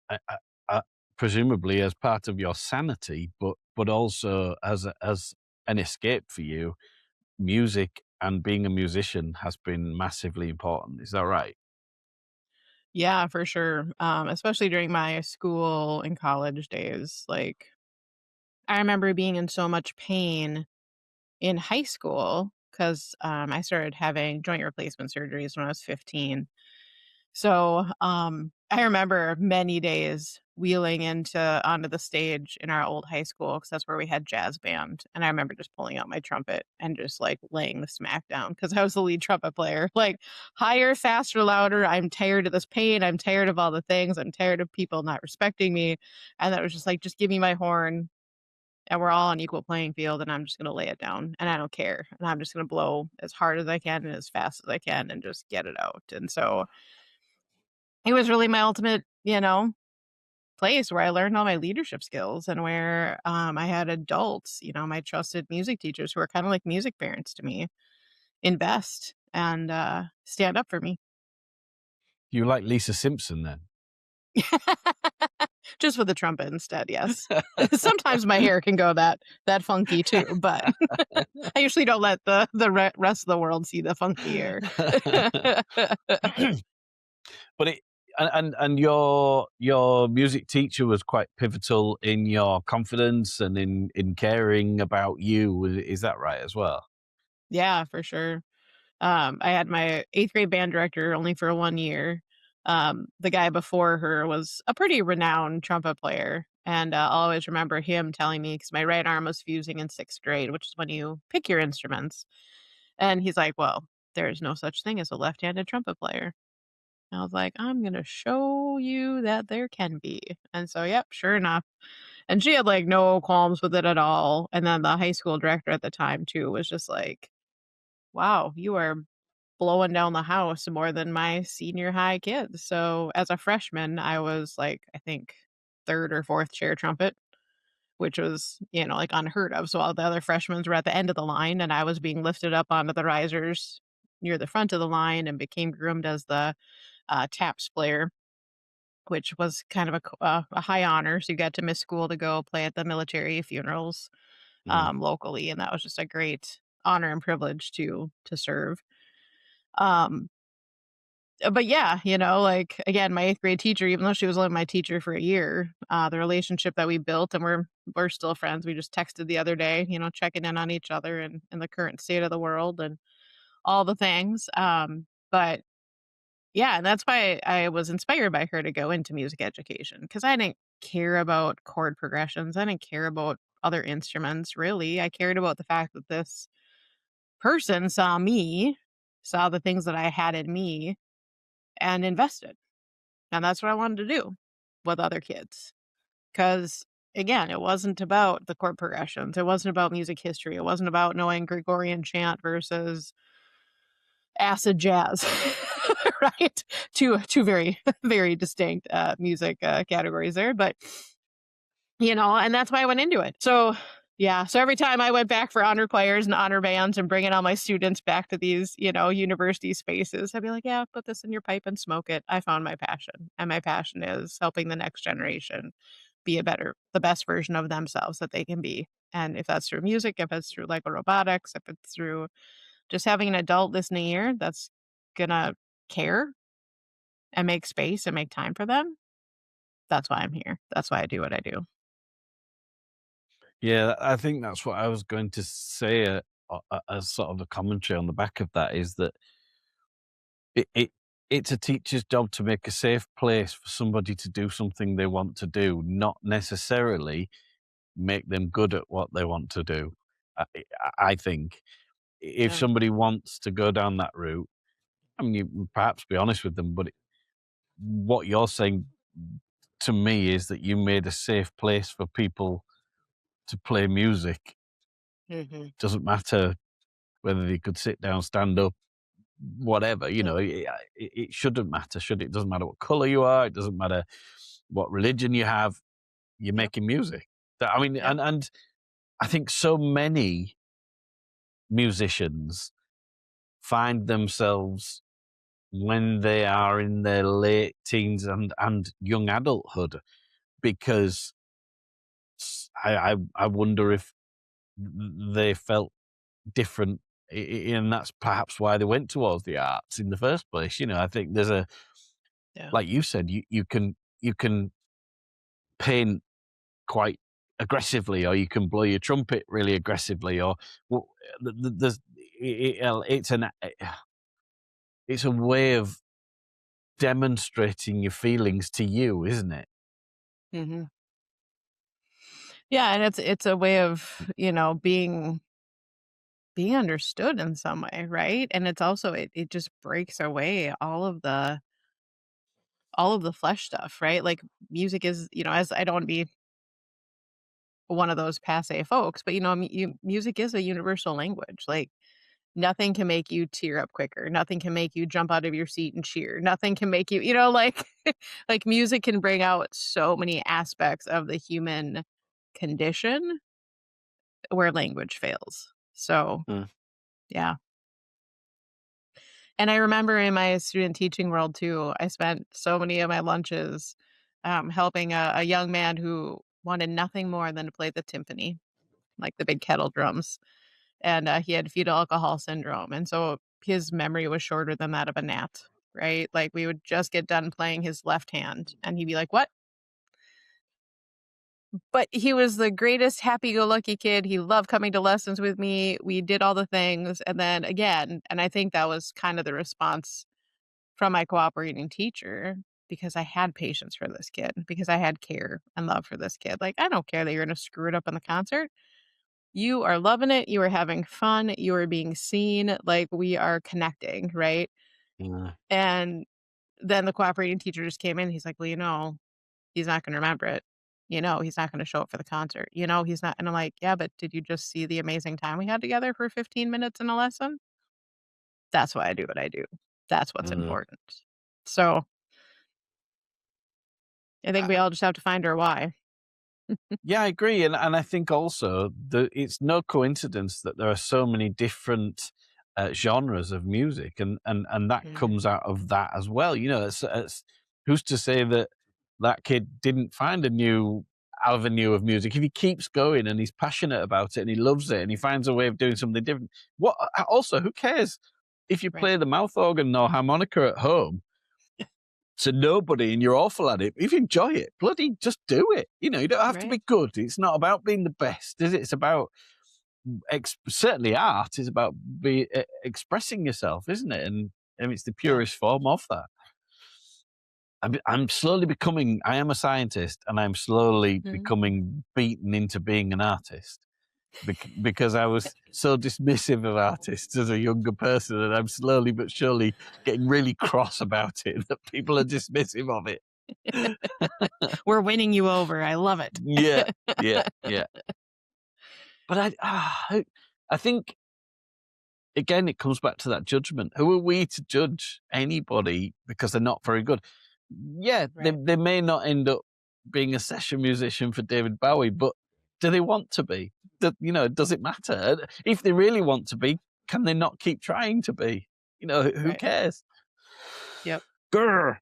uh, uh, uh, presumably as part of your sanity, but also as an escape for you, music and being a musician has been massively important. Is that right? Yeah, for sure. Especially during my school and college days. Like, I remember being in so much pain in high school because I started having joint replacement surgeries when I was 15. So, I remember many days wheeling onto the stage in our old high school because that's where we had jazz band, and I remember just pulling out my trumpet and just, like, laying the smack down because I was the lead trumpet player, like, "Higher, faster, louder, I'm tired of this pain, I'm tired of all the things, I'm tired of people not respecting me," and that was just like, "Just give me my horn, and we're all on equal playing field, and I'm just gonna lay it down, and I don't care, and I'm just gonna blow as hard as I can and as fast as I can and just get it out," and so it was really my ultimate, place where I learned all my leadership skills and where, I had adults, my trusted music teachers who are kinda like music parents to me, invest and, stand up for me. You like Lisa Simpson then? Just with the trumpet instead, yes. Sometimes my hair can go that funky too, but I usually don't let the rest of the world see the funky hair. But and your music teacher was quite pivotal in your confidence and in caring about you. Is that right as well? Yeah, for sure. I had my 8th grade band director only for 1 year. The guy before her was a pretty renowned trumpet player, and, I'll always remember him telling me because my right arm was fusing in 6th grade, which is when you pick your instruments, and he's like, "Well, there's no such thing as a left-handed trumpet player." And I was like, "I'm gonna show you that there can be." And so, yep, sure enough. And she had, like, no qualms with it at all, and then the high school director at the time too was just like, "Wow, you are blowing down the house more than my senior high kids." So, as a freshman, I was, like, I think 3rd or 4th chair trumpet, which was, like, unheard of. So all the other freshmen were at the end of the line, and I was being lifted up onto the risers near the front of the line and became groomed as the, taps player, which was kind of a high honor. So you got to miss school to go play at the military funerals, Mm. locally, and that was just a great honor and privilege to serve. Um but yeah, like, again, my 8th grade teacher, even though she was only my teacher for a year, the relationship that we built, and we're still friends. We just texted the other day, checking in on each other and the current state of the world and all the things. But yeah, and that's why I was inspired by her to go into music education because I didn't care about chord progressions. I didn't care about other instruments, really. I cared about the fact that this person saw me, saw the things that I had in me, and invested. And that's what I wanted to do with other kids. Because again, it wasn't about the chord progressions. It wasn't about music history. It wasn't about knowing Gregorian chant versus acid jazz, right? Two very, very distinct music categories there. But and that's why I went into it. So, yeah. So every time I went back for honor choirs and honor bands and bringing all my students back to these, university spaces, I'd be like, yeah, put this in your pipe and smoke it. I found my passion. And my passion is helping the next generation be the best version of themselves that they can be. And if that's through music, if it's through Lego robotics, if it's through just having an adult listening ear that's gonna care and make space and make time for them, that's why I'm here. That's why I do what I do. Yeah, I think that's what I was going to say, as sort of a commentary on the back of that is that it's a teacher's job to make a safe place for somebody to do something they want to do, not necessarily make them good at what they want to do. I think if Yeah. somebody wants to go down that route, I mean, you perhaps be honest with them, but what you're saying to me is that you made a safe place for people to play music. Mhm. Doesn't matter whether they could sit down, stand up, whatever, Yeah. it shouldn't matter, should it? It doesn't matter what color you are. It doesn't matter what religion you have. You're Yep. making music. I mean, Yep. and I think so many musicians find themselves when they are in their late teens and young adulthood, because I wonder if they felt different, and that's perhaps why they went towards the arts in the first place. I think there's Yeah. like you said, you can paint quite aggressively, or you can blow your trumpet really aggressively, or well, there's it's a way of demonstrating your feelings to you, isn't it? Hmm. Yeah, and it's a way of, being understood in some way, right? And it's also it just breaks away all of the flesh stuff, right? Like music is, as I don't want to be one of those passe folks, but music is a universal language. Like nothing can make you tear up quicker. Nothing can make you jump out of your seat and cheer. Nothing can make you, like like music can bring out so many aspects of the human condition where language fails. So, Mm. yeah. And I remember in my student teaching world too, I spent so many of my lunches helping a young man who wanted nothing more than to play the timpani, like the big kettle drums. And he had fetal alcohol syndrome. And so his memory was shorter than that of a gnat, right? Like we would just get done playing his left hand and he'd be like, "What?" But he was the greatest happy-go-lucky kid. He loved coming to lessons with me. We did all the things. And then again, and I think that was kind of the response from my cooperating teacher because I had patience for this kid, because I had care and love for this kid. Like, I don't care that you're gonna screw it up in the concert. You are loving it, you are having fun, you are being seen, like, we are connecting, right? Yeah. And then the cooperating teacher just came in, he's like, "Well, he's not gonna remember it. He's not gonna show up for the concert. He's not." And I'm like, "Yeah, but did you just see the amazing time we had together for 15 minutes in a lesson? That's why I do what I do. That's what's Mm. important." So I think we all just have to find our why. Yeah, I agree, and I think also that it's no coincidence that there are so many different genres of music, and that Mhm. comes out of that as well. It's who's to say that that kid didn't find a new avenue of music if he keeps going and he's passionate about it and he loves it and he finds a way of doing something different. What also, who cares if you Right, play the mouth organ or harmonica at home? To nobody and you're awful at it. If you enjoy it, bloody just do it. You don't have to right. be good. It's not about being the best, is it? It's about certainly art is about expressing yourself, isn't it? And it's the Yeah. purest form of that. I'm slowly becoming. I am a scientist, and I'm slowly Mhm. becoming beaten into being an artist because I was so dismissive of artists as a younger person, and I'm slowly but surely getting really cross about it that people are dismissive of it. We're winning you over, I love it. Yeah, yeah, yeah. But I think again it comes back to that judgment. Who are we to judge anybody because they're not very good? Yeah, they Right, they may not end up being a session musician for David Bowie, but do they want to be? Does it matter? If they really want to be, can they not keep trying to be? Who right. cares? Yep. Grr.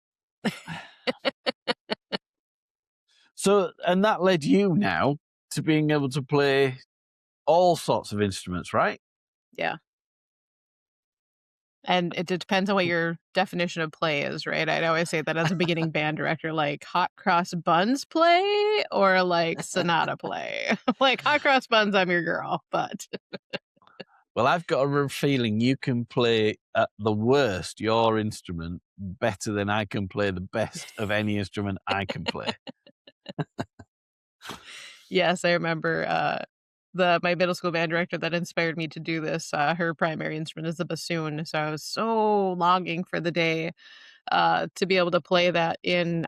So, and that led you now to being able to play all sorts of instruments, right? Yeah. And it depends on what your definition of play is, right? I'd always say that as a beginning band director, like hot cross buns play or like sonata play. Like hot cross buns, I'm your girl, but Well, I've got a real feeling you can play at the worst your instrument better than I can play the best of any instrument I can play. yes, I remember the my middle school band director that inspired me to do this. Her primary instrument is the bassoon, so I was so longing for the day to be able to play that in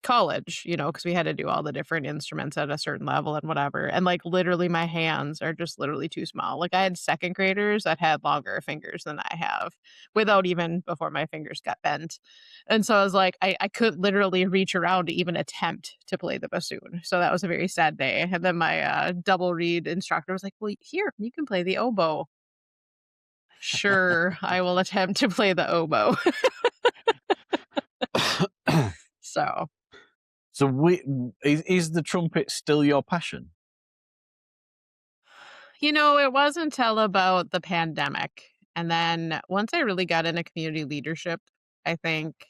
college, because we had to do all the different instruments at a certain level and whatever. And like literally my hands are just literally too small. Like I had second graders that had longer fingers than I have without even before my fingers got bent. And so I was like, I could literally reach around to even attempt to play the bassoon. So that was a very sad day. And then my double reed instructor was like, "Well, here, you can play the oboe." Sure, I will attempt to play the oboe. So, So, is the trumpet still your passion? it wasn't until about the pandemic. And then once I really got into community leadership, I think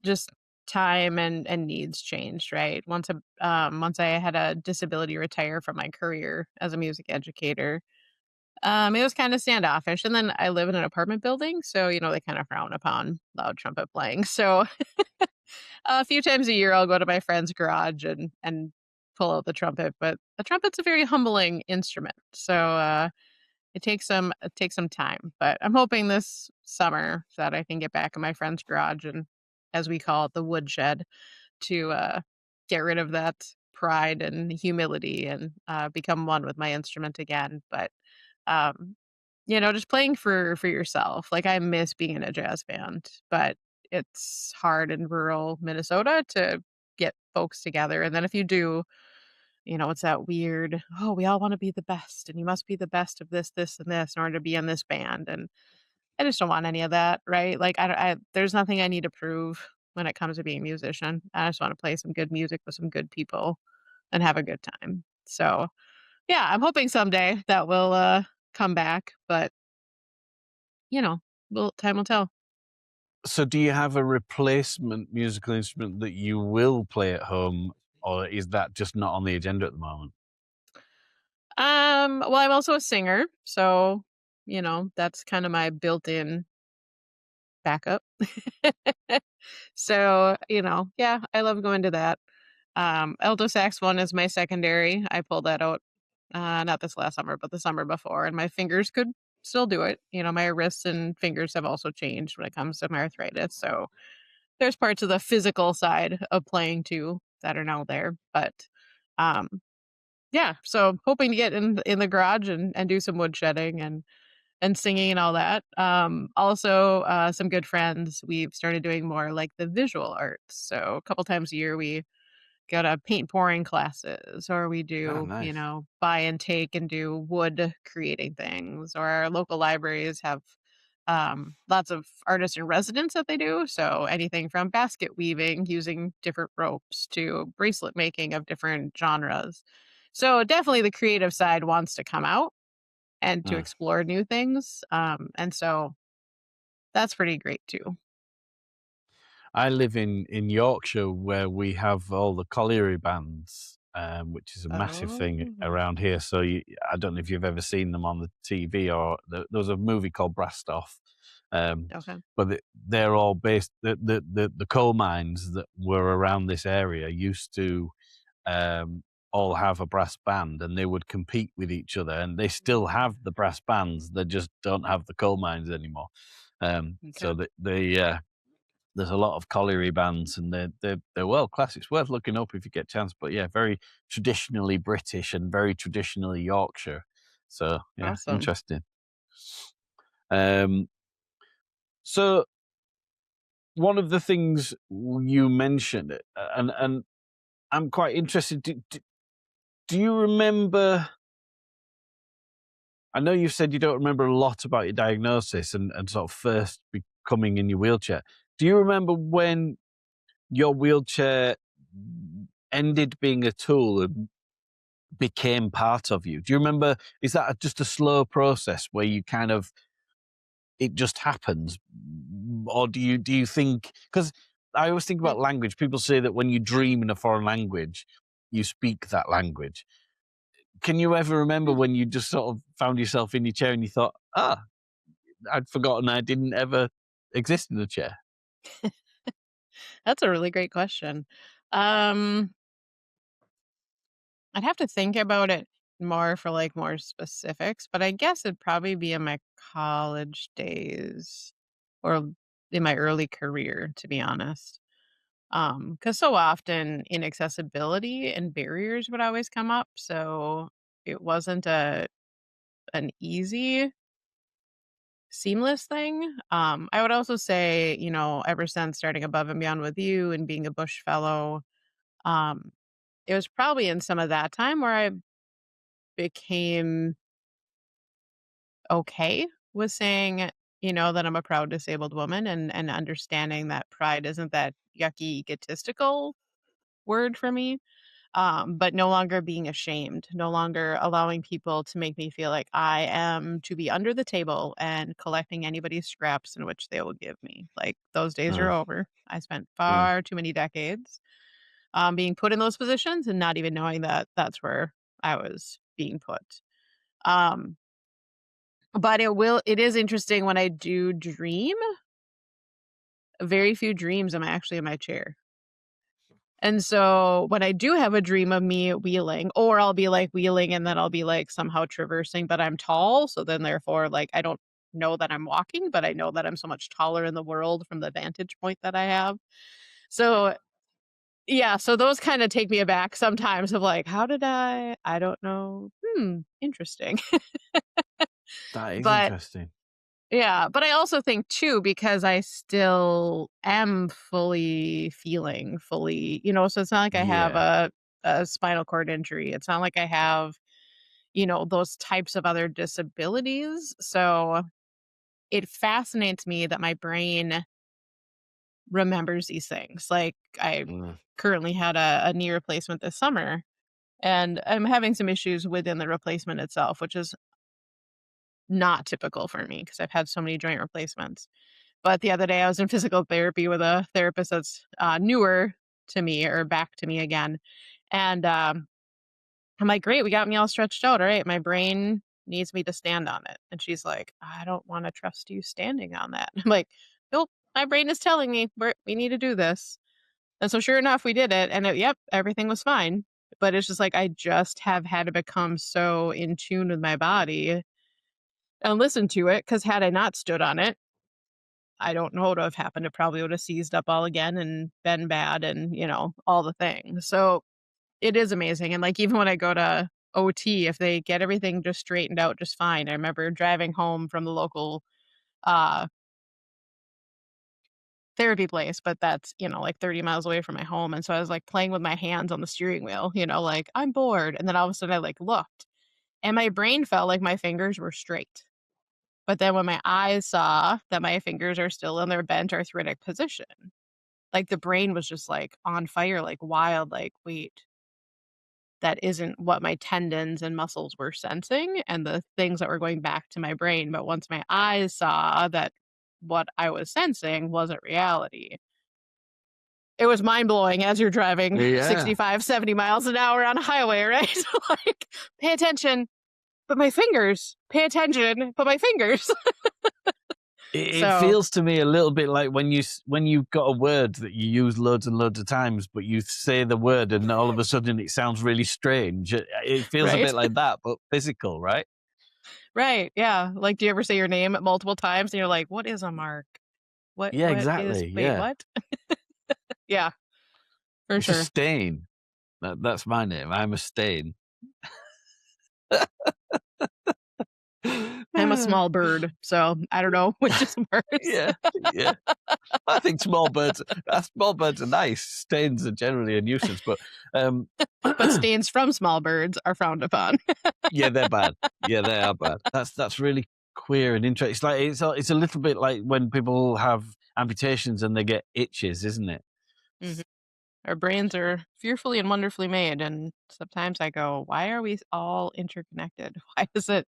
just time and needs changed, right? Once I had a disability retire from my career as a music educator, it was kind of standoffish. And then I live in an apartment building, so they kind of frown upon loud trumpet playing. So a few times a year, I'll go to my friend's garage and pull out the trumpet. But the trumpet's a very humbling instrument, so it takes some time. But I'm hoping this summer that I can get back in my friend's garage and, as we call it, the woodshed, to get rid of that pride and humility and become one with my instrument again. But um, just playing for yourself. Like, I miss being in a jazz band, but it's hard in rural Minnesota to get folks together. And then if you do, it's that weird, oh, we all want to be the best, and you must be the best of this, this, and this in order to be in this band. And I just don't want any of that, right? Like, there's nothing I need to prove when it comes to being a musician. I just want to play some good music with some good people and have a good time. So, yeah, I'm hoping someday that will come back, but you know, time will tell. So, do you have a replacement musical instrument that you will play at home, or is that just not on the agenda at the moment? Well, I'm also a singer, so that's kind of my built-in backup. So, yeah, I love going to that. Alto saxophone is my secondary. I pulled that out, not this last summer, but the summer before, and my fingers could still do it. My wrists and fingers have also changed when it comes to my arthritis. So there's parts of the physical side of playing too that are now there. But um, yeah, so hoping to get in the garage and do some wood shedding and singing and all that. Also, some good friends, we've started doing more like the visual arts. So a couple times a year, we go to paint pouring classes, or we Ah, do, nice. buy and take and do wood creating things, or our local libraries have lots of artists in residence that they do. So anything from basket weaving using different ropes to bracelet making of different genres. So definitely the creative side wants to come out and to Mm. explore new things. And so that's pretty great too. I live in Yorkshire where we have all the colliery bands, which is a massive thing Oh, around here. So I don't know if you've ever seen them on the TV, or there was a movie called Brastoff, okay. but they're all based. The coal mines that were around this area used to um, all have a brass band, and they would compete with each other. And they still have the brass bands; they just don't have the coal mines anymore. Okay. So there's a lot of colliery bands, and they're world class. It's worth looking up if you get a chance. But yeah, very traditionally British and very traditionally Yorkshire. So yeah, Awesome. interesting. Um, so one of the things you mentioned, and I'm quite interested. Do you remember? I know you said you don't remember a lot about your diagnosis and sort of first becoming in your wheelchair. Do you remember when your wheelchair ended being a tool and became part of you? Do you remember? Is that just a slow process where you kind of it just happens, or do you think? Because I always think Hmm. about language. People say that when you dream in a foreign language, you speak that language. Can you ever remember Hmm. when you just sort of found yourself in your chair and you thought, "Ah, I'd forgotten I didn't ever exist in a chair"? That's a really great question. Um, I'd have to think about it more for like more specifics, but I guess it'd probably be in my college days or in my early career, to be honest. Because so often inaccessibility and barriers would always come up. So it wasn't an easy, seamless thing. I would also say, ever since starting Above and Beyond with you and being a Bush Fellow, um, it was probably in some of that time where I became okay. was saying, that I'm a proud disabled woman and understanding that pride isn't that yucky egotistical word for me. But no longer being ashamed, no longer allowing people to make me feel like I am to be under the table and collecting anybody's scraps in which they will give me. Like those days are Uh, over. I spent uh, far too many decades being put in those positions and not even knowing that that's where I was being put. Um, but it is interesting when I do dream, very few dreams am I actually in my chair. And so when I do have a dream of me wheeling, or I'll be like wheeling and then I'll be like somehow traversing, but I'm tall. So then therefore, like I don't know that I'm walking, but I know that I'm so much taller in the world from the vantage point that I have. So yeah, so those kind of take me aback sometimes of like, how did I don't know. Interesting. that is But interesting. yeah, but I also think too, because I still am fully feeling, fully, so it's not like I have Yeah. a spinal cord injury. It's not like I have, those types of other disabilities. So it fascinates me that my brain remembers these things. Like I Mm. currently had a knee replacement this summer, and I'm having some issues within the replacement itself, which is not typical for me because I've had so many joint replacements. But the other day, I was in physical therapy with a therapist that's newer to me or back to me again. And I'm like, great, we got me all stretched out. All right, my brain needs me to stand on it. And she's like, I don't want to trust you standing on that. I'm like, nope, my brain is telling me we need to do this. And so, sure enough, we did it. And yep, everything was fine. But it's just like, I just have had to become so in tune with my body and listen to it. Cause had I not stood on it, I don't know what would have happened. It probably would have seized up all again and been bad and, all the things. So it is amazing. And like even when I go to OT, if they get everything just straightened out just fine. I remember driving home from the local uh therapy place, but that's, like 30 miles away from my home. And so I was like playing with my hands on the steering wheel, like I'm bored. And then all of a sudden I like looked and my brain felt like my fingers were straight. But then when my eyes saw that my fingers are still in their bent arthritic position, like, the brain was just, like, on fire, like, wild, like, "Wait, that isn't what my tendons and muscles were sensing and the things that were going back to my brain." But once my eyes saw that what I was sensing wasn't reality, it was mind-blowing as you're driving Yeah. 65, 70 miles an hour on a highway, right? Like, "Pay attention, but my fingers. Pay attention, but my fingers." It So feels to me a little bit like when you've got a word that you use loads and loads of times, but you say the word and all of a sudden it sounds really strange. It feels a bit right? like that, but physical, right? Right, yeah. Like, do you ever say your name multiple times and you're like, "What is a mark? Yeah, What is exactly. wait, Yeah. what?" Yeah, for It's a sure. stain. That's my name. I'm a stain. I'm a small bird, so I don't know which is worse. Yeah, yeah. I think small birds are nice. Stains are generally a nuisance, but um, But stains from small birds are frowned upon. yeah, they're bad. Yeah, they are bad. That's really queer and interesting. It's a little bit like when people have amputations and they get itches, isn't it? Mhm. Our brains are fearfully and wonderfully made, and sometimes I go, "Why are we all interconnected? Why is it?"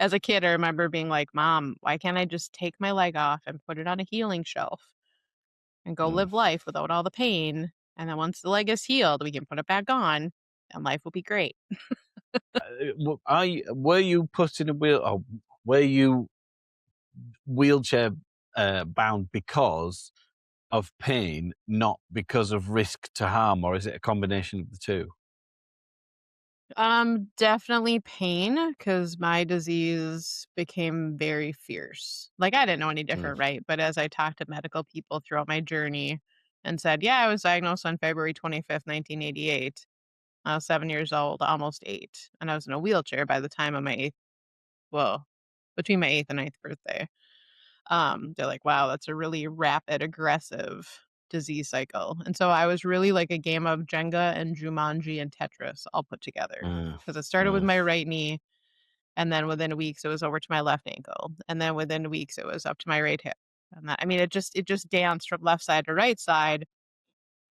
As a kid, I remember being like, "Mom, why can't I just take my leg off and put it on a healing shelf and go Mm. live life without all the pain? And then once the leg is healed, we can put it back on and life will be great." Were you put in a wheel? Or were you wheelchair bound because of pain, not because of risk to harm, or is it a combination of the two? Definitely pain because my disease became very fierce. Like I didn't know any Mm. different, right? But as I talked to medical people throughout my journey and said, yeah, I was diagnosed on February 25th, 1988. I was 7 years old, almost eight. And I was in a wheelchair by the time of my eighth, well, between my eighth and ninth birthday. They're like, wow, that's a really rapid, aggressive disease cycle. And so I was really like a game of Jenga and Jumanji and Tetris all put together Mm. because it started with Mm. my right knee. And then within weeks, it was over to my left ankle. And then within weeks, it was up to my right hip. And that, I mean, it just danced from left side to right side,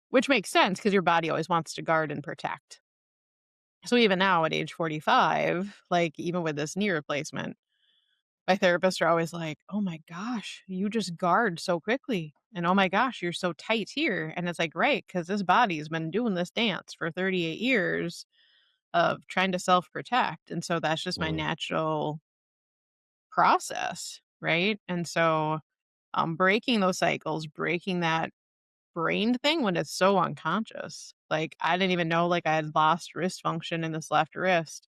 which makes sense because your body always wants to guard and protect. So even now at age 45, like even with this knee replacement, my therapists are always like, "Oh my gosh, you just guard so quickly." And "Oh my gosh, you're so tight here." And it's like, right, because this body's been doing this dance for 38 years of trying to self-protect. And so that's just my Mm. natural process, right? And so breaking those cycles, breaking that brain thing when it's so unconscious. Like I didn't even know like I had lost wrist function in this left wrist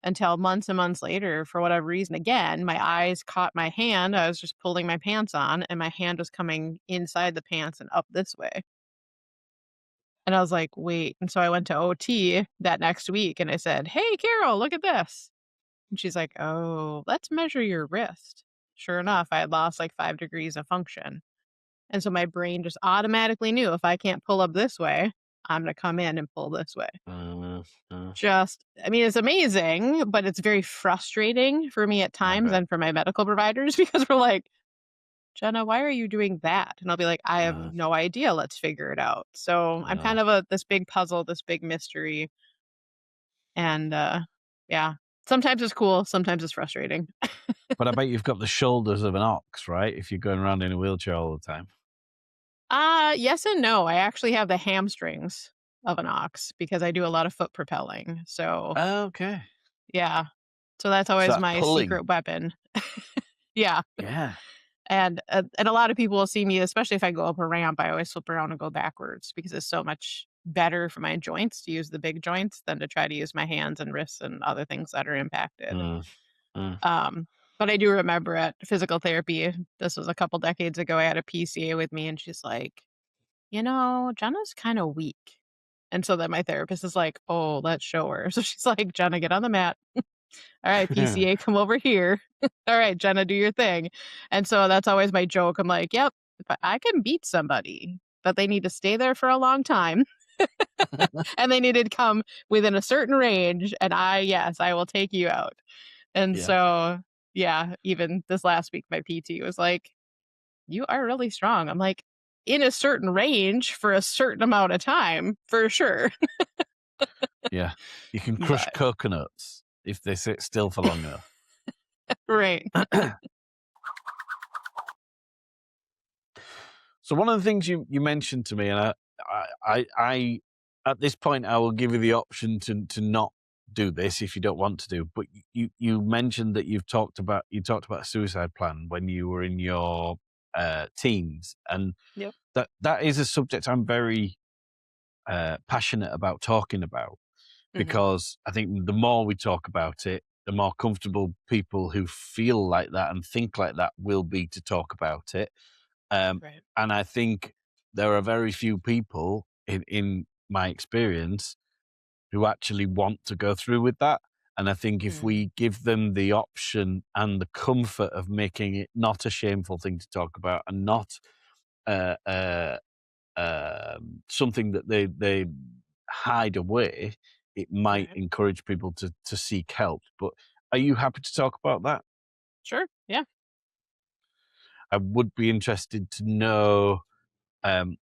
until months and months later, for whatever reason, again, my eyes caught my hand. I was just pulling my pants on, and my hand was coming inside the pants and up this way. And I was like, wait. And so I went to OT that next week and I said, "Hey, Carol, look at this." And she's like, "Oh, let's measure your wrist." Sure enough, I had lost like 5 degrees of function. And so my brain just automatically knew if I can't pull up this way, I'm going to come in and pull this way. Uh, uh, Just I mean, it's amazing, but it's very frustrating for me at I times bet. and for my medical providers because we're like, "Jenna, why are you doing that?" And I'll be like, "I have Uh, no idea. Let's figure it out." So I'm uh, kind of this big puzzle, this big mystery. And yeah, sometimes it's cool, sometimes it's frustrating. but I bet you've got the shoulders of an ox, right? If you're going around in a wheelchair all the time. Yes and no. I actually have the hamstrings of an ox because I do a lot of foot propelling. So Okay. yeah. So that's So always that's my pulling. secret weapon. Yeah. Yeah. And a lot of people will see me, especially if I go up a ramp, I always flip around and go backwards because it's so much better for my joints to use the big joints than to try to use my hands and wrists and other things that are impacted. Mm, mm. Um, but I do remember at physical therapy, this was a couple decades ago, I had a PCA with me and she's like, Jenna's kind of weak. And so then my therapist is like, "Oh, let's show her." So she's like, "Jenna, get on the mat. All right, PCA, come over here. All right, Jenna, do your thing." And so that's always my joke. I'm like, "Yep, if I can beat somebody, but they need to stay there for a long time and they need to come within a certain range. And yes, I will take you out." And Yeah. so, yeah, even this last week, my PT was like, "You are really strong." I'm like, "In a certain range for a certain amount of time, for sure." Yeah. You can crush But coconuts if they sit still for long enough. right. So one of the things you mentioned to me, and I at this point I will give you the option to not do this if you don't want to do. But you mentioned that you talked about a suicide plan when you were in your teens, and Yep. that is a subject I'm very passionate about talking about, Mhm. because I think the more we talk about it, the more comfortable people who feel like that and think like that will be to talk about it. Right. And I think there are very few people in my experience who actually want to go through with that. And I think if Mm. we give them the option and the comfort of making it not a shameful thing to talk about, and not uh, uh, something that they hide away, it might Right. encourage people to seek help. But are you happy to talk about that? Sure. Yeah. I would be interested to know um,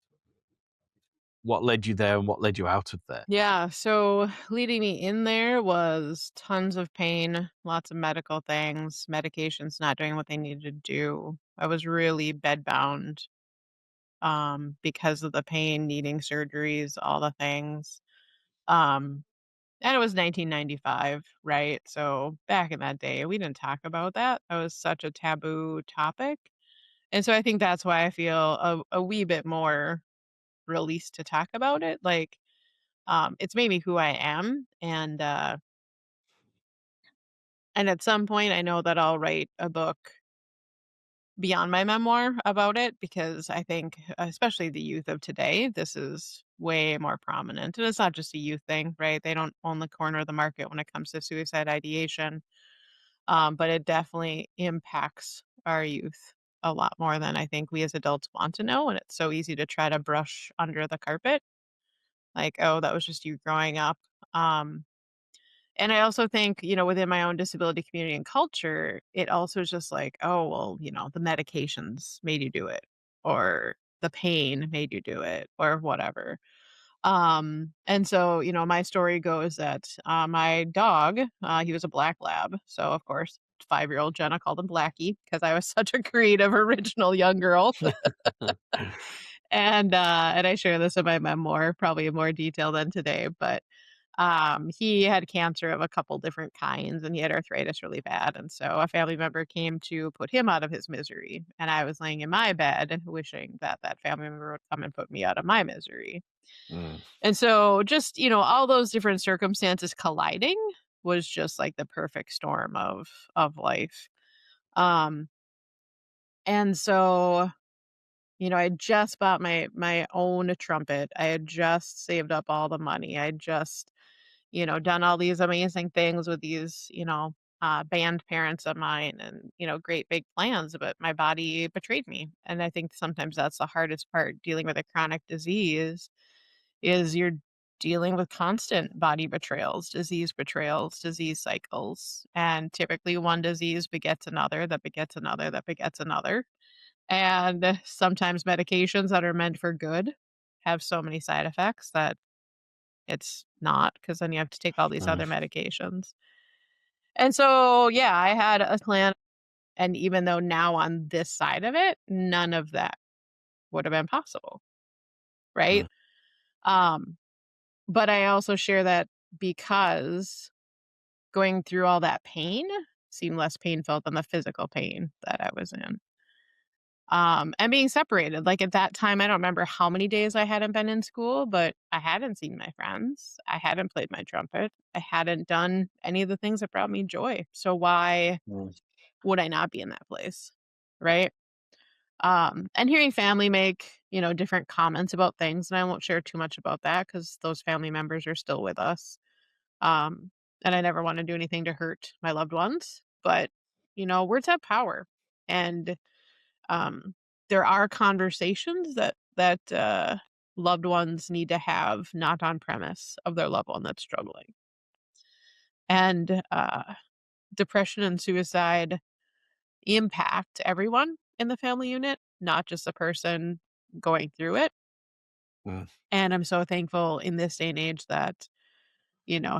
what led you there and what led you out of there. Yeah. So leading me in there was tons of pain, lots of medical things, medications not doing what they needed to do. I was really bedbound because of the pain, needing surgeries, all the things. Um, and it was 1995, right? So back in that day, we didn't talk about that. That was such a taboo topic. And so I think that's why I feel a wee bit more released to talk about it. Like, it's maybe who I am. And at some point, I know that I'll write a book beyond my memoir about it because I think, especially the youth of today, this is way more prominent. And it's not just a youth thing, right? They don't own the corner of the market when it comes to suicide ideation. But it definitely impacts our youth a lot more than I think we as adults want to know. And it's so easy to try to brush under the carpet, like, "Oh, that was just you growing up." Um, And I also think, within my own disability community and culture, it also is just like, oh, well, the medications made you do it, or the pain made you do it, or whatever. And so, my story goes that my dog, he was a black lab. So, of course, 5-year-old Jenna called him Blackie because I was such a creative, original young girl. And I share this in my memoir, probably in more detail than today. But he had cancer of a couple different kinds, and he had arthritis really bad. And so a family member came to put him out of his misery. And I was laying in my bed wishing that that family member would come and put me out of my misery. Mm, And so just, all those different circumstances colliding was just like the perfect storm of life. Um, and so, I had just bought my own trumpet. I had just saved up all the money. I had just, done all these amazing things with these, band parents of mine and, great big plans, but my body betrayed me. And I think sometimes that's the hardest part dealing with a chronic disease is you're dealing with constant body betrayals, disease cycles. And typically one disease begets another, that begets another, that begets another. And sometimes medications that are meant for good have so many side effects that it's not, because then you have to take all these mm, other medications. And so, yeah, I had a plan, and even though now on this side of it, none of that would have been possible, right? mm, Um, but I also share that because going through all that pain seemed less painful than the physical pain that I was in. And being separated, like, at that time, I don't remember how many days I hadn't been in school, but I hadn't seen my friends. I hadn't played my trumpet. I hadn't done any of the things that brought me joy. So why mm, would I not be in that place? Right? And hearing family make, different comments about things, and I won't share too much about that because those family members are still with us. Um, and I never want to do anything to hurt my loved ones. But, words have power. And um, there are conversations that loved ones need to have, not on premise of their loved one that's struggling. And depression and suicide impact everyone in the family unit, not just the person going through it. mm. And I'm so thankful in this day and age that,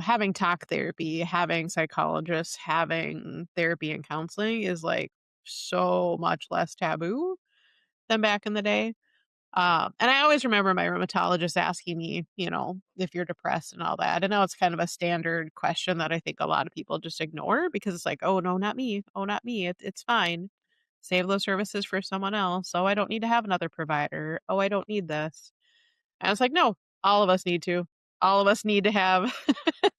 having talk therapy, having psychologists, having therapy and counseling is like so much less taboo than back in the day. And I always remember my rheumatologist asking me, if you're depressed and all that. I know it's kind of a standard question that I think a lot of people just ignore because it's like, oh, no, not me. Oh, not me. It's fine. Save those services for someone else. Oh, I don't need to have another provider. Oh, I don't need this. And I was like, no, all of us need to. All of us need to have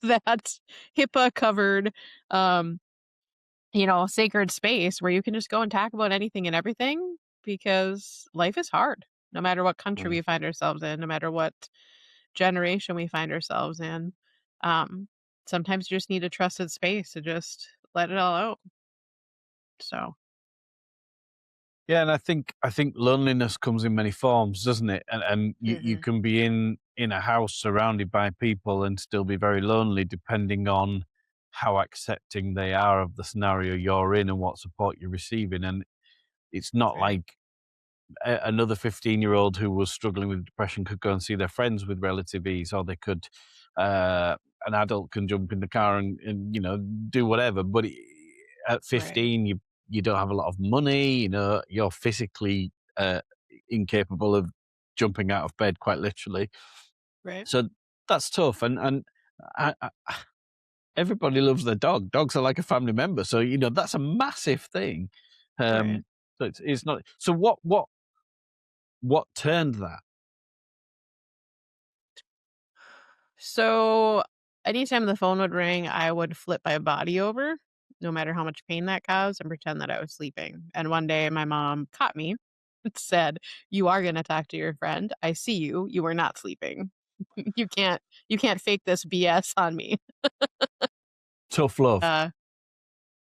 that HIPAA covered, um, sacred space where you can just go and talk about anything and everything because life is hard, no matter what country Mm. we find ourselves in, no matter what generation we find ourselves in. Um, Sometimes you just need a trusted space to just let it all out. So, Yeah, and I think loneliness comes in many forms, doesn't it? And you hmm can be in a house surrounded by people and still be very lonely depending on how accepting they are of the scenario you're in and what support you're receiving. And it's not right, like another 15-year-old who was struggling with depression could go and see their friends with relative ease, or they could, an adult can jump in the car and do whatever. But at right, 15, you don't have a lot of money. You're physically incapable of jumping out of bed, quite literally. right, So that's tough. And I, everybody loves their dog. Dogs are like a family member, so that's a massive thing. right. So it's not. So what turned that? So, anytime the phone would ring, I would flip my body over, no matter how much pain that caused, and pretend that I was sleeping. And one day, my mom caught me and said, "You are going to talk to your friend. I see you. You are not sleeping. you can't. You can't fake this BS on me." Tough love. Uh,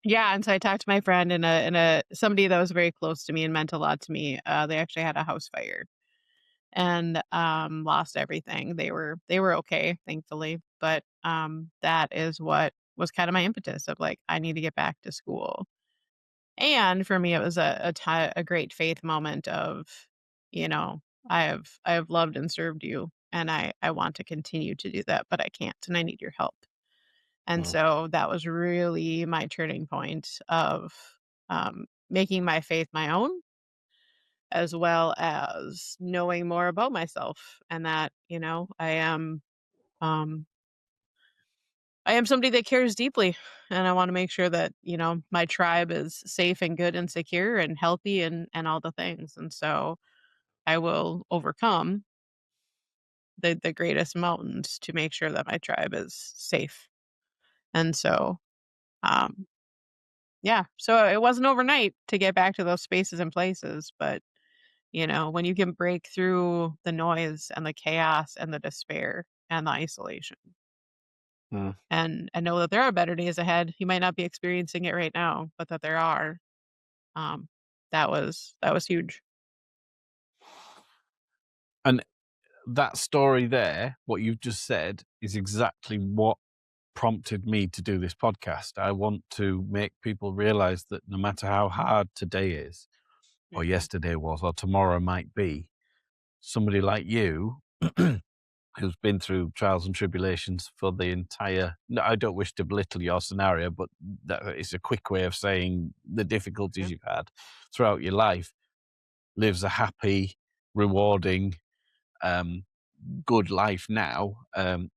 yeah. And so I talked to my friend and somebody that was very close to me and meant a lot to me. They actually had a house fire and lost everything. They were okay, thankfully. But that is what was kind of my impetus of like, I need to get back to school. And for me, it was a great faith moment of, you know, I have loved and served you, and I want to continue to do that, but I can't, and I need your help. And Mm. so that was really my turning point of making my faith my own, as well as knowing more about myself, and that um, I am somebody that cares deeply, and I want to make sure that, my tribe is safe and good and secure and healthy and all the things. And so I will overcome the greatest mountains to make sure that my tribe is safe. And so, um, yeah, so it wasn't overnight to get back to those spaces and places, but when you can break through the noise and the chaos and the despair and the isolation, Mm. and know that there are better days ahead. You might not be experiencing it right now, but that there are. Um, that was huge. And that story there, what you've just said, is exactly what prompted me to do this podcast. I want to make people realize that no matter how hard today is, or Mhm. yesterday was, or tomorrow might be, somebody like you who's been through trials and tribulations for the entire, no, I don't wish to belittle your scenario, but that is a quick way of saying the difficulties Yeah. you've had throughout your life, lives a happy, rewarding, um, good life now,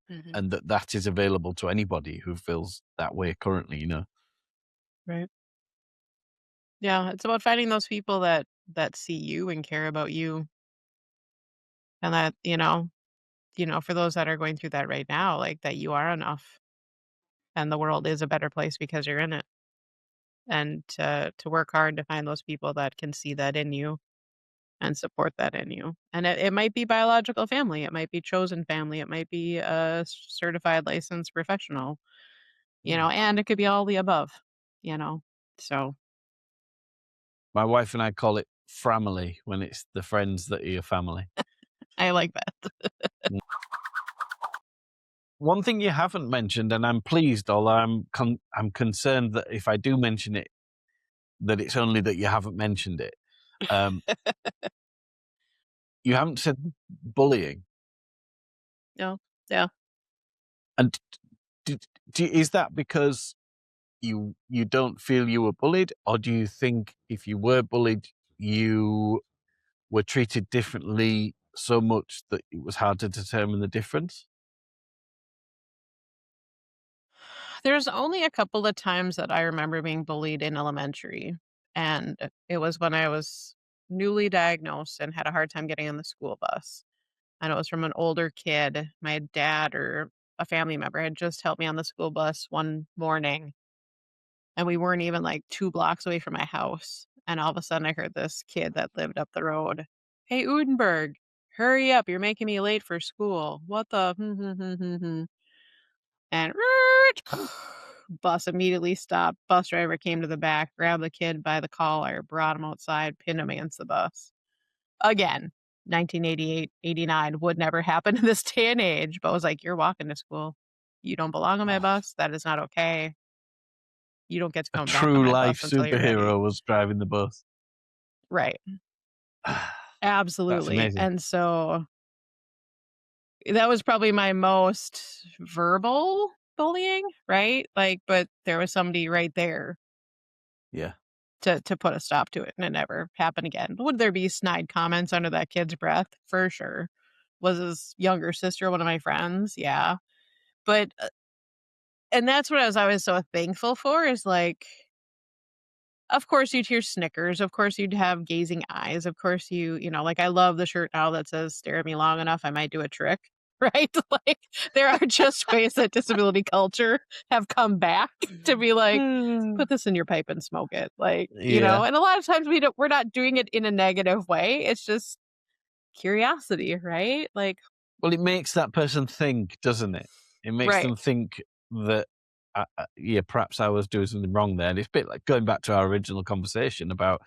Mhm. and that is available to anybody who feels that way currently, Right. Yeah, it's about finding those people that see you and care about you, and that, for those that are going through that right now, like that you are enough and the world is a better place because you're in it. And to work hard to find those people that can see that in you and support that in you. And it might be biological family, it might be chosen family, it might be a certified licensed professional, know. and it could be all the above, you know. So My wife and I call it family when it's the friends that are your family. I like that. Mm. One thing you haven't mentioned, and I'm pleased, although I'm concerned that if I do mention it, that it's only that you haven't mentioned it. Um, you haven't said bullying, No. Yeah. and is that because you don't feel you were bullied, or do you think if you were bullied, you were treated differently so much that it was hard to determine the difference? There's only a couple of times that I remember being bullied in elementary, and it was when I was newly diagnosed and had a hard time getting on the school bus. And it was from an older kid. My dad or a family member had just helped me on the school bus one morning, and we weren't even like 2 blocks away from my house. And all of a sudden, I heard this kid that lived up the road, "Hey, Udenberg, hurry up. You're making me late for school. What the?" And bus immediately stopped. Bus driver came to the back, grabbed the kid by the collar, brought him outside, pinned him against the bus. Again, 1988, 89 would never happen in this day and age, but was like, "You're walking to school. You don't belong on my Oh, bus. That is not okay. You don't get to a come back on true my life bus until you're ready." superhero was driving the bus. Right. That's Absolutely. amazing. And so that was probably my most verbal bullying, right? Like, but there was somebody right there Yeah. to put a stop to it, and it never happened again. Would there be snide comments under that kid's breath? For sure. Was his younger sister one of my friends? Yeah. But and that's what I was always so thankful for is like, of course you'd hear snickers, of course you'd have gazing eyes, of course like I love the shirt now that says stare at me long enough, I might do a trick. Right? Like there are just ways that disability culture have come back to be like, Mm. put this in your pipe and smoke it. Like, Yeah. and a lot of times we're not doing it in a negative way. It's just curiosity, right? Like, Well, it makes that person think, doesn't it? It makes right. them think that, yeah, perhaps I was doing something wrong there. And it's a bit like going back to our original conversation about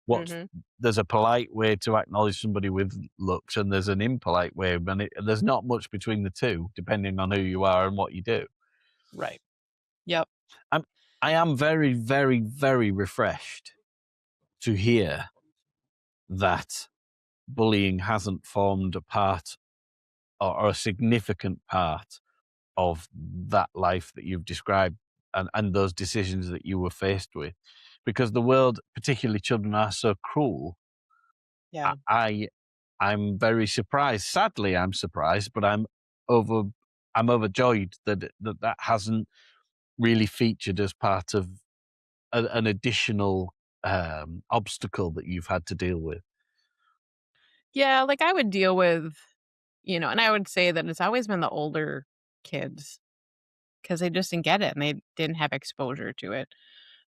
what Mhm. there's a polite way to acknowledge somebody with looks, and there's an impolite way, and there's not much between the two, depending on who you are and what you do. Right. Yep. I am very, very, very refreshed to hear that bullying hasn't formed a part or a significant part of that life that you've described and those decisions that you were faced with. Because the world, particularly children, are so cruel. Yeah. I'm very surprised. Sadly, I'm surprised, but I'm overjoyed that hasn't really featured as part of an additional obstacle that you've had to deal with. Yeah, like, I would deal with, and I would say that it's always been the older kids because they just didn't get it and they didn't have exposure to it.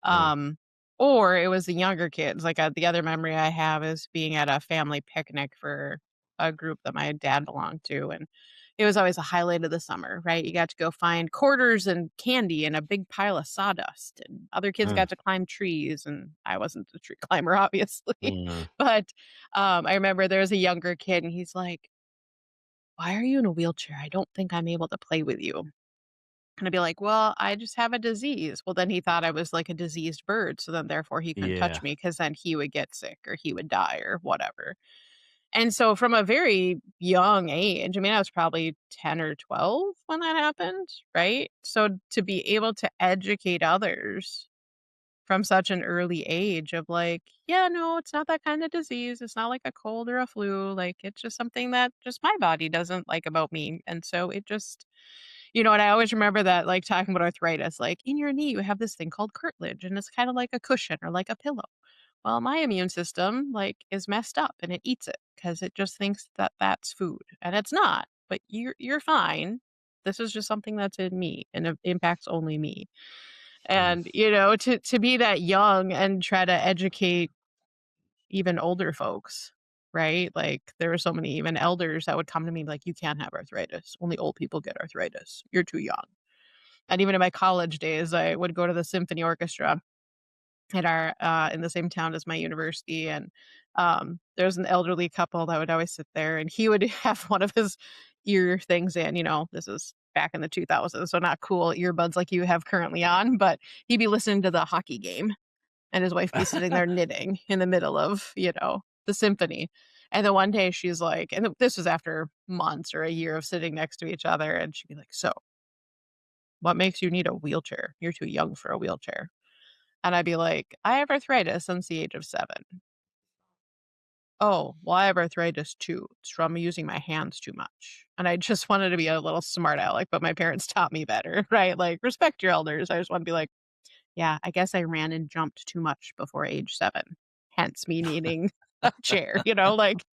Mm. Um, or it was the younger kids. Like, the other memory I have is being at a family picnic for a group that my dad belonged to, and it was always a highlight of the summer, right? You got to go find quarters and candy and a big pile of sawdust, and other kids Mm. got to climb trees, and I wasn't a tree climber, obviously. Mm. But, I remember there was a younger kid, and he's like, "Why are you in a wheelchair? I don't think I'm able to play with you." And I'd be like, "Well, I just have a disease." Well, then he thought I was like a diseased bird, so then therefore he couldn't touch Yeah. me because then he would get sick or he would die or whatever. And so from a very young age, I mean, I was probably 10 or 12 when that happened, right? So to be able to educate others from such an early age of like, yeah, no, it's not that kind of disease. It's not like a cold or a flu. Like it's just something that just my body doesn't like about me. And so it just, and I always remember that, like, talking about arthritis, like, in your knee, you have this thing called cartilage, and it's kind of like a cushion or like a pillow. Well, my immune system, like, is messed up and it eats it because it just thinks that that's food, and it's not. But you're fine. This is just something that's in me, and it impacts only me. Mm. And to be that young and try to educate even older folks, right? Like, there were so many even elders that would come to me like, "You can't have arthritis. Only old people get arthritis. You're too young." And even in my college days, I would go to the symphony orchestra at our in the same town as my university, and there was an elderly couple that would always sit there, and he would have one of his ear things in. This is back in the 2000s, so not cool earbuds like you have currently on, but he'd be listening to the hockey game, and his wife be sitting there knitting in the middle of the symphony. And then one day she's like, and this was after months or a year of sitting next to each other, and she'd be like, "So, what makes you need a wheelchair? You're too young for a wheelchair." And I'd be like, "I have arthritis since the age of 7." "Oh, well, I have arthritis too. It's from using my hands too much." And I just wanted to be a little smart aleck, but my parents taught me better, right? Like, respect your elders. I just want to be like, "Yeah, I guess I ran and jumped too much before age 7. Hence me needing a chair," like,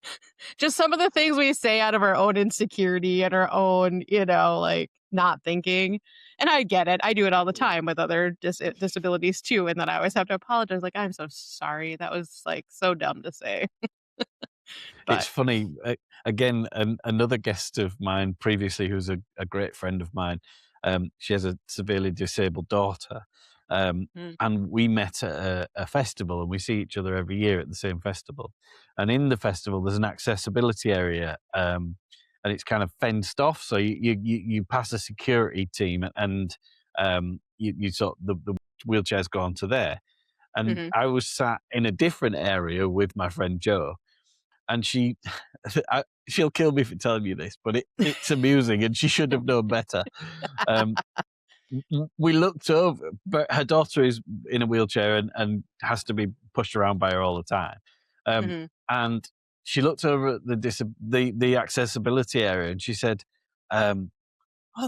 just some of the things we say out of our own insecurity and our own, like, not thinking. And I get it. I do it all the time with other disabilities too. And then I always have to apologize. Like, "I'm so sorry. That was like so dumb to say." It's But funny. Again, another guest of mine previously, who's a great friend of mine. She has a severely disabled daughter, mm, and we met at a festival, and we see each other every year at the same festival. And in the festival, there's an accessibility area, and it's kind of fenced off. So you pass a security team, and you sort the wheelchairs go onto there. And mhm. I was sat in a different area with my friend Joe, and she'll kill me for telling you this, but it's amusing, and she should have known better. Um, we looked over, but her daughter is in a wheelchair and has to be pushed around by her all the time. Mhm. And she looked over at the accessibility area, and she said, "Oh,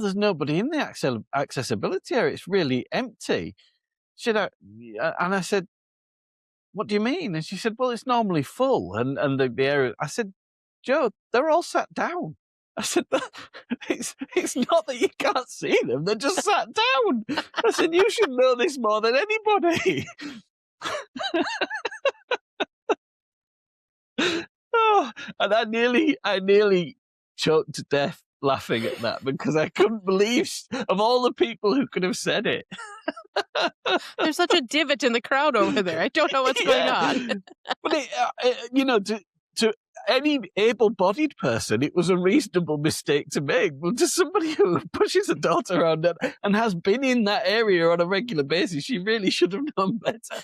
there's nobody in the accessibility area. It's really empty." And I said, "What do you mean?" And she said, "Well, it's normally full." And the area, I said, "Joe, they're all sat down." I said, it's not that you can't see them, they're just sat down. I said, "You should know this more than anybody." Oh, and I nearly choked to death laughing at that because I couldn't believe of all the people who could have said it. There's such a divot in the crowd over there. I don't know what's going Yeah, on. but to any able-bodied person, it was a reasonable mistake to make. But to somebody who pushes a daughter around and has been in that area on a regular basis, she really should have known better.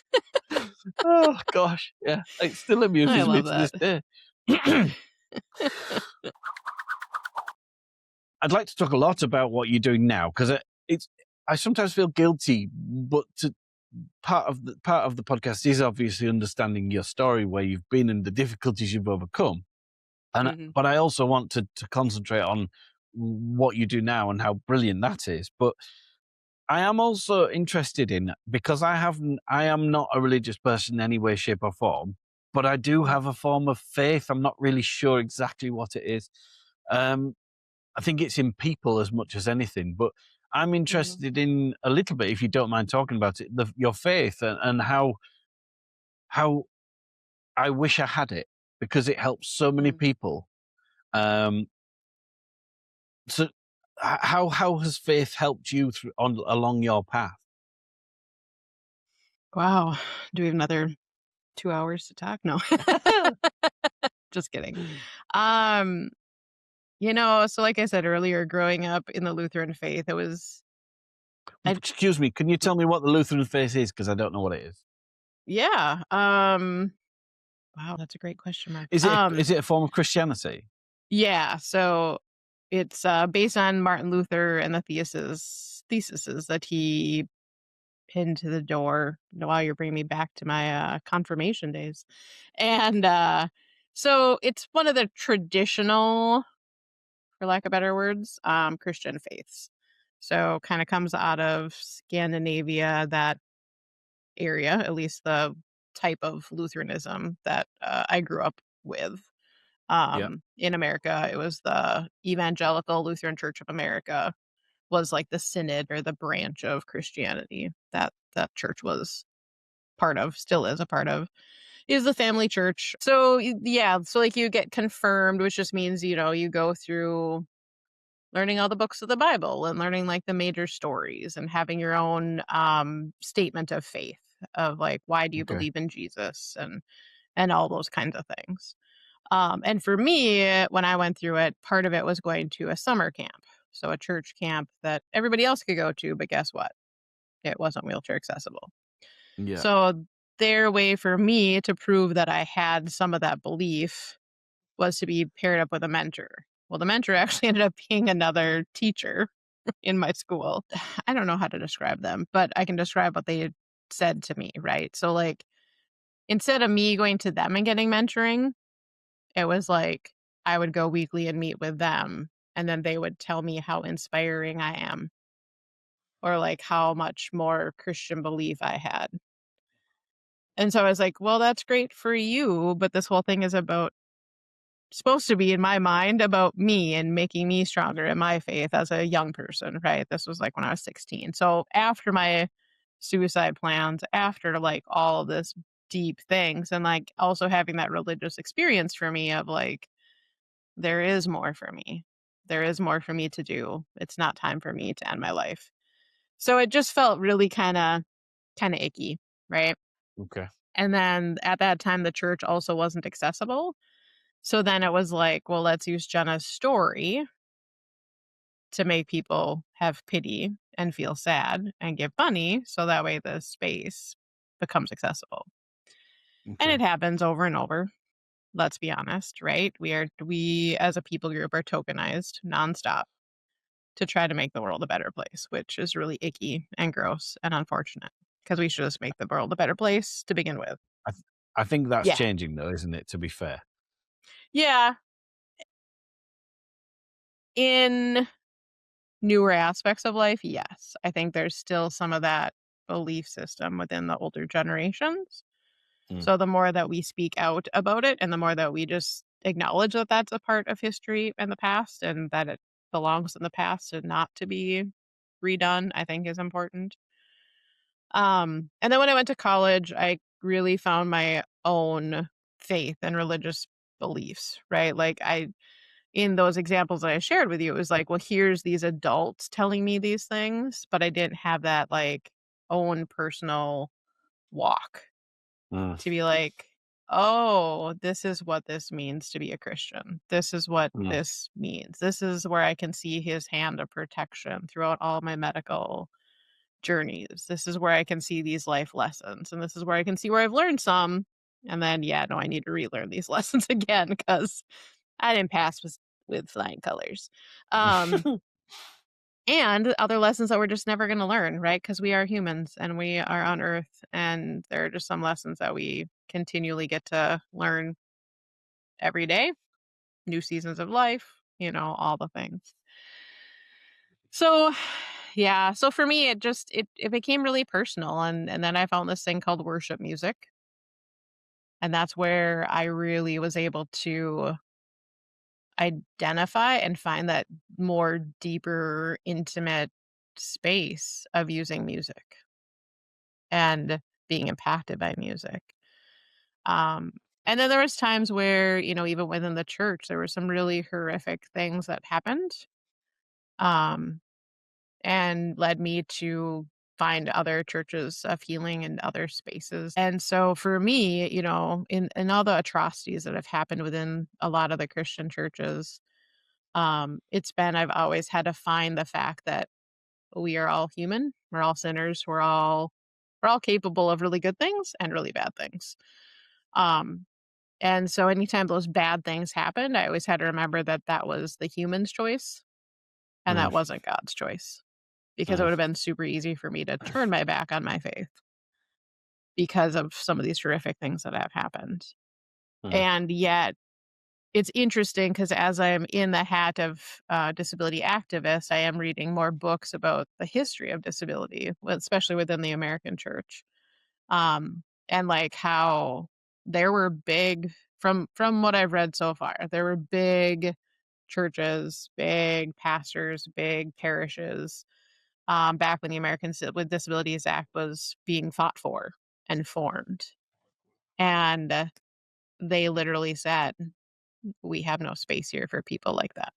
Oh, gosh. Yeah. It still I amuses me love to this that. day. I'd like to talk a lot about what you're doing now, because I sometimes feel guilty, but part of the podcast is obviously understanding your story, where you've been and the difficulties you've overcome. Mhm. But I also want to concentrate on what you do now and how brilliant that is. But I am also interested in, because I am not a religious person in any way, shape, or form, but I do Mhm. have a form of faith. I'm not really sure exactly what it is. I think it's in people as much as anything, but I'm Mhm. interested in a little bit, if you don't mind talking about it, your faith and how I wish I had it, because it helps so many Mhm. people. Um, so how has faith helped you along your path? Wow. Do we have another 2 hours to talk? No. Just kidding. Um, so like I said earlier, growing up in the Lutheran faith, it was I Excuse me, can you tell me what the Lutheran faith is? Because I don't know what it is. yeah. Wow, that's a great question, Mark. Is it a form of Christianity? Yeah, so it's based on Martin Luther and the theses that he pinned to the door. Wow, you're bringing me back to my confirmation days. And so it's one of the traditional, for lack of better words, Christian faiths. So kind of comes out of Scandinavia, that area, at least the type of Lutheranism that I grew up with. Yeah, In America, it was the Evangelical Lutheran Church of America, was like the synod or the branch of Christianity that that church was part of, still is a part of, is the family church. So yeah, so like you get confirmed, which just means, you go through learning all the books of the Bible and learning like the major stories and having your own statement of faith, of like, why do you okay. believe in Jesus, and all those kinds of things. And for me, when I went through it, part of it was going to a summer camp. So a church camp that everybody else could go to, but guess what? It wasn't wheelchair accessible. Yeah, So their way for me to prove that I had some of that belief was to be paired up with a mentor. Well, the mentor actually ended up being another teacher in my school. I don't know how to describe them, but I can describe what they had said to me, right? So, like, instead of me going to them and getting mentoring, it was like I would go weekly and meet with them, and then they would tell me how inspiring I am, or like how much more Christian belief I had. And so I was like, well, that's great for you, but this whole thing is about, supposed to be in my mind, about me and making me stronger in my faith as a young person, right? This was like when I was 16. So after my suicide plans, after like all of this deep things, and like also having that religious experience for me of like, there is more for me. There is more for me to do. It's not time for me to end my life. So it just felt really kind of icky, right? okay. And then at that time the church also wasn't accessible. So then it was like, well, let's use Jenna's story to make people have pity and feel sad and give money, so that way the space becomes accessible. And Okay. it happens over and over. Let's be honest, right? We as a people group are tokenized nonstop to try to make the world a better place, which is really icky and gross and unfortunate, because we should just make the world a better place to begin with. I, th- I think that's Yeah. changing, though, isn't it? To be fair. Yeah. In newer aspects of life, yes. I think there's still some of that belief system within the older generations. Mm. So the more that we speak out about it and the more that we just acknowledge that that's a part of history and the past and that it belongs in the past and not to be redone, I think is important. And then when I went to college, I really found my own faith and religious beliefs, right? Like in those examples that I shared with you, it was like, well, here's these adults telling me these things, but I didn't have that like own personal walk Mm. to be like, oh, this is what this means to be a Christian. This is what Mm. this means. This is where I can see his hand of protection throughout all my medical journeys. This is where I can see these life lessons, and this is where I can see where I've learned some. And then, yeah, no, I need to relearn these lessons again because I didn't pass with flying colors. And other lessons that we're just never going to learn, right? Because we are humans and we are on Earth, and there are just some lessons that we continually get to learn every day, new seasons of life, all the things. So, yeah, so for me, it became really personal, and then I found this thing called worship music, and that's where I really was able to identify and find that more deeper, intimate space of using music and being impacted by music. Um, and then there was times where, even within the church, there were some really horrific things that happened, um, and led me to find other churches of healing and other spaces. And so for me, in all the atrocities that have happened within a lot of the Christian churches, I've always had to find the fact that we are all human, we're all sinners, we're all capable of really good things and really bad things. Um, and so anytime those bad things happened, I always had to remember that that was the human's choice and Mm, that wasn't God's choice, because it mm, would have been super easy for me to turn my back on my faith because of some of these horrific things that have happened. mm, And yet, it's interesting because as I'm in the hat of disability activist, I am reading more books about the history of disability, especially within the American church, and like how there were big from what I've read so far, there were big churches, big pastors, big parishes, back when the Americans with Disabilities Act was being fought for and formed, and they literally said, "We have no space here for people like that."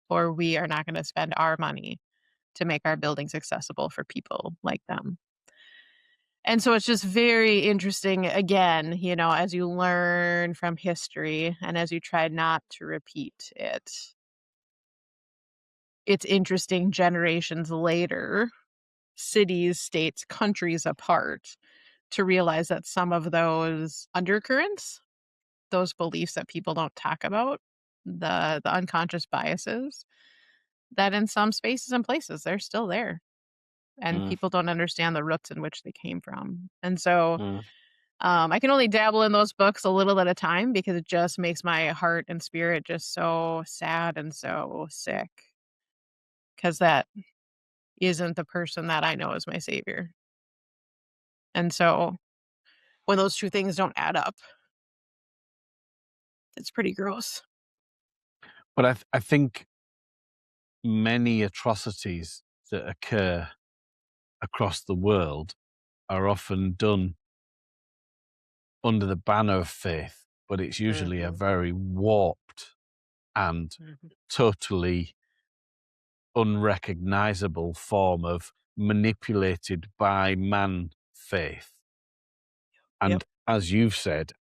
Or we are not going to spend our money to make our buildings accessible for people like them. And so it's just very interesting, again, as you learn from history and as you try not to repeat it, it's interesting generations later, cities, states, countries apart, to realize that some of those undercurrents, those beliefs that people don't talk about, the unconscious biases, that in some spaces and places, they're still there. And mm, people don't understand the roots in which they came from. And so, mm. I can only dabble in those books a little at a time because it just makes my heart and spirit just so sad and so sick, because that isn't the person that I know as my savior. And so when those two things don't add up, it's pretty gross. But I think many atrocities that occur across the world are often done under the banner of faith, but it's usually a Mhm, very warped and mhm. totally unrecognizable form of manipulated by man faith. Yep. And as you've said,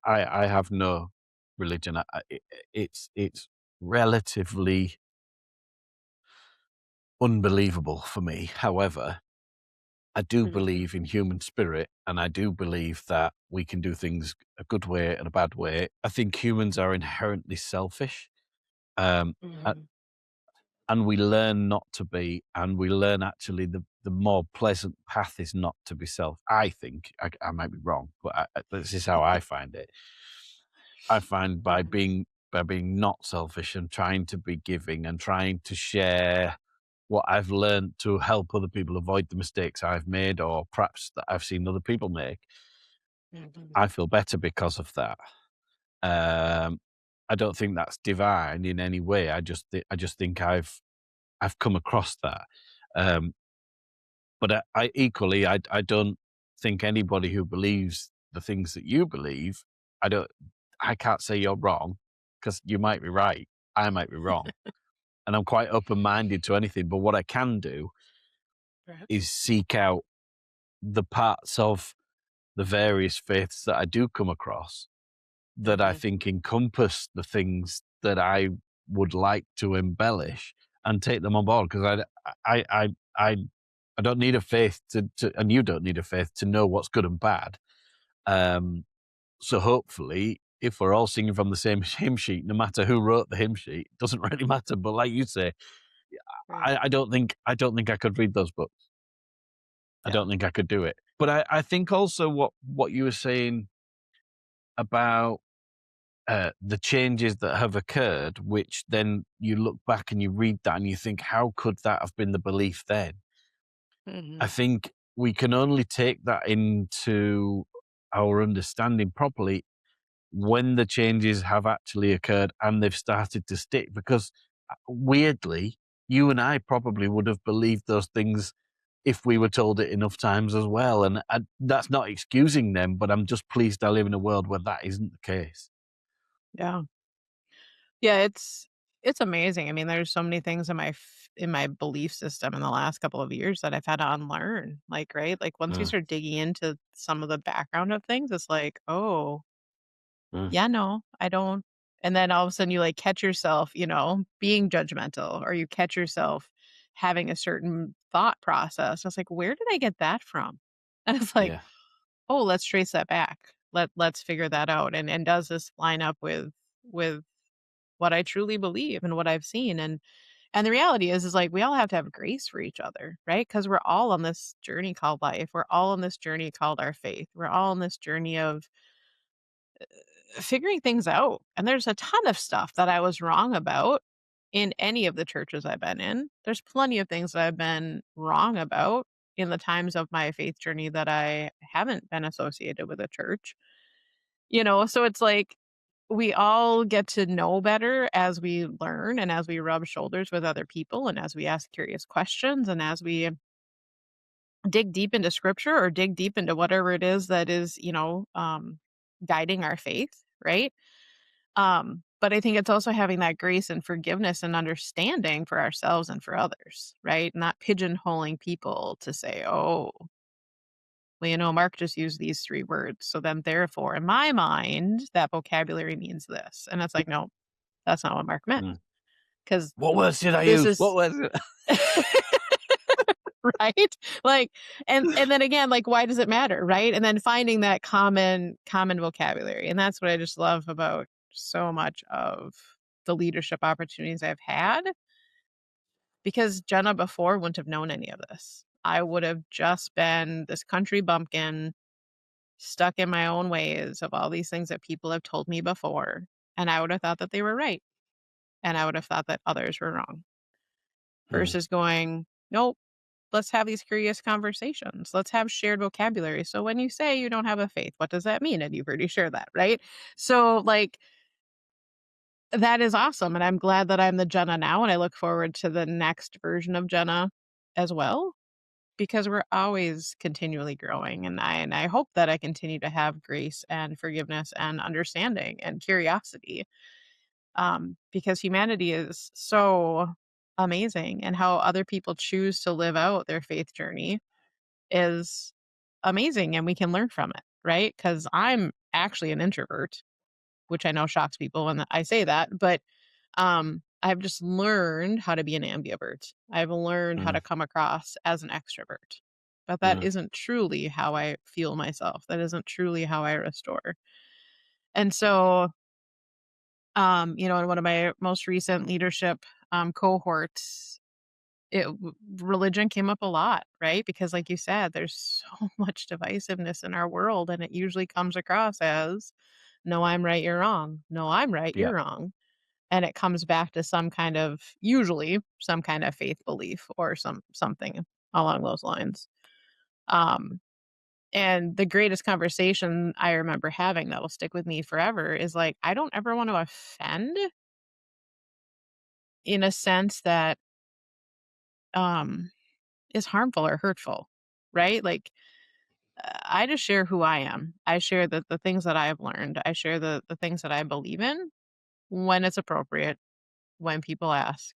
I have no religion. It's relatively unbelievable for me. However, I do Mhm, believe in human spirit, and I do believe that we can do things a good way and a bad way. I think humans are inherently selfish, um, a- mhm. and we learn not to be, and we learn actually the more pleasant path is not to be self. I think I might be wrong, but this is how I find it. I find Mhm, by being not selfish and trying to be giving and trying to share what I've learned to help other people avoid the mistakes I've made or perhaps that I've seen other people make, mhm. I feel better because of that. Um, I don't think that's divine in any way. I just think I've come across that. Um, but I equally I don't think anybody who believes the things that you believe, I don't I can't say you're wrong because you might be right. I might be wrong. And I'm quite open minded to anything. But what I can do Right. is seek out the parts of the various faiths that I do come across that I Mhm. think encompass the things that I would like to embellish and take them on board. Because I I don't need a faith to, and you don't need a faith to know what's good and bad. Um, so hopefully, if we're all singing from the same hymn sheet, no matter who wrote the hymn sheet, it doesn't really matter. But like you say, Right. I don't think I could read those books. I Yeah. don't think I could do it. But I think also what you were saying about the changes that have occurred, which then you look back and you read that and you think, how could that have been the belief then? I Mhm. think we can only take that into our understanding properly when the changes have actually occurred and they've started to stick. Because weirdly, you and I probably would have believed those things if we were told it enough times as well. And that's not excusing them, but I'm just pleased I live in a world where that isn't the case. Yeah. Yeah, it's amazing. I mean, there's so many things in in my belief system in the last couple of years that I've had to unlearn. Like, right? Like once you Mm, start digging into some of the background of things, it's like, oh, mm, yeah, no, I don't. And then all of a sudden you like catch yourself, being judgmental, or you catch yourself having a certain thought process. I was like, where did I get that from? And it's like, yeah. oh, let's trace that back. Let's figure that out. And does this line up with what I truly believe and what I've seen? And the reality is like we all have to have grace for each other, right? Because we're all on this journey called life. We're all on this journey called our faith. We're all on this journey of figuring things out. And there's a ton of stuff that I was wrong about in any of the churches I've been in. There's plenty of things that I've been wrong about in the times of my faith journey that I haven't been associated with a church. So it's like we all get to know better as we learn and as we rub shoulders with other people and as we ask curious questions and as we dig deep into scripture or dig deep into whatever it is that is, guiding our faith, right? But I think it's also having that grace and forgiveness and understanding for ourselves and for others, right? Not pigeonholing people to say, oh, well, Mark just used these three words. So then, therefore, in my mind, that vocabulary means this. And it's like, no, that's not what Mark meant. Mm. Because What words did I this use? is What words? Did right. Like, and then again, like, why does it matter? Right. And then finding that common vocabulary. And that's what I just love about so much of the leadership opportunities I've had, because Jenna before wouldn't have known any of this. I would have just been this country bumpkin stuck in my own ways of all these things that people have told me before. And I would have thought that they were right. And I would have thought that others were wrong Mm, versus going, nope, let's have these curious conversations. Let's have shared vocabulary. So when you say you don't have a faith, what does that mean? And you've already shared that, right? So like that is awesome. And I'm glad that I'm the Jenna now. And I look forward to the next version of Jenna as well, because we're always continually growing. And I hope that I continue to have grace and forgiveness and understanding and curiosity. Because humanity is so amazing, and how other people choose to live out their faith journey is amazing, and we can learn from it, right? Because I'm actually an introvert, which I know shocks people when I say that, but I've just learned how to be an ambivert. I've learned how mm, to come across as an extrovert. But that mm, isn't truly how I feel myself. That isn't truly how I restore. And so, in one of my most recent leadership cohorts, religion came up a lot, right? Because like you said, there's so much divisiveness in our world, and it usually comes across as, "No, I'm right, you're wrong. No, I'm right, yeah. you're wrong." And it comes back to usually some kind of faith belief or something along those lines. Um, and the greatest conversation I remember having that will stick with me forever is like, I don't ever want to offend in a sense that um is harmful or hurtful, right? Like, I just share who I am. I share the things that I have learned. I share the things that I believe in when it's appropriate, when people ask.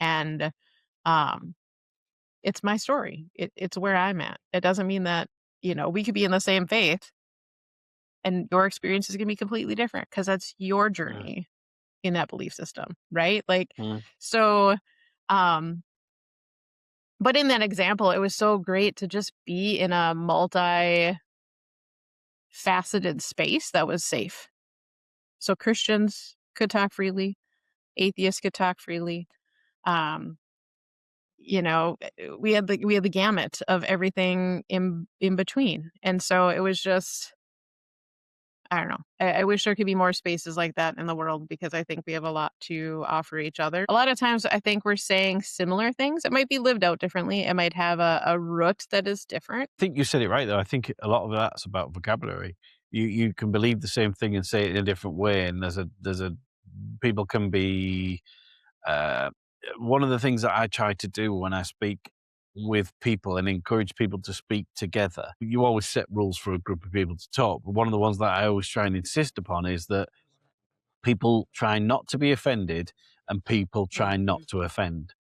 And um, it's my story. It's where I'm at. It doesn't mean that, we could be in the same faith And your experience is going to be completely different because that's your mm, journey in that belief system, right? Like, mm, so, um, but in that example, it was so great to just be in a multi faceted space that was safe. So Christians could talk freely, atheists could talk freely. Um, we had the gamut of everything in between. And so it was just, I don't know. I wish there could be more spaces like that in the world because I think we have a lot to offer each other. A lot of times I think we're saying similar things. It might be lived out differently. It might have a root that is different. I think you said it right, though. I think a lot of that's about vocabulary. You can believe the same thing and say it in a different way, and there's a people can be. Uh, One of the things that I try to do when I speak with people and encourage people to speak together, you always set rules for a group of people to talk. But one of the ones that I always try and insist upon is that people try not to be offended and people try not Mhm. to offend.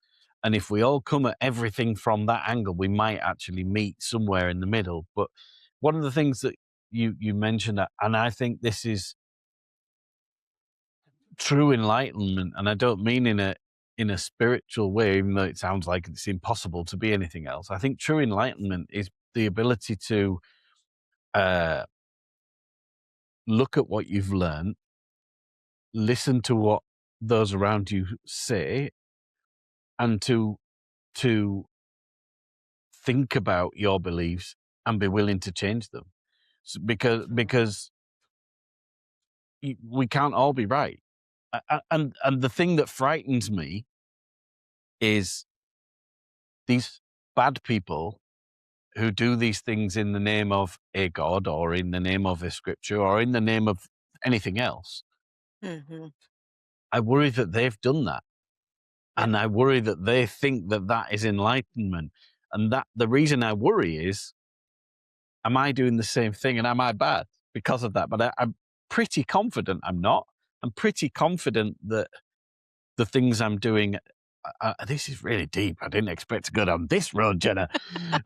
And if we all come at everything from that angle, we might actually meet somewhere in the middle. But one of the things that you mentioned, and I think this is true enlightenment, and I don't mean in a spiritual way, even though it sounds like it's impossible to be anything else. I think true enlightenment is the ability to uh, look at what you've learned, listen to what those around you say, and to think about your beliefs and be willing to change them. Mhm. Because we can't all be right. And the thing that frightens me is these bad people who do these things in the name of a god or in the name of a scripture or in the name of anything else. Mhm. I worry that they've done that. Yeah. And I worry that they think that that is enlightenment. And that the reason I worry is, am I doing the same thing and am I bad because of that? But I'm pretty confident I'm not. I'm pretty confident that the things I'm doing, this is really deep. I didn't expect to go down this road, Jenna.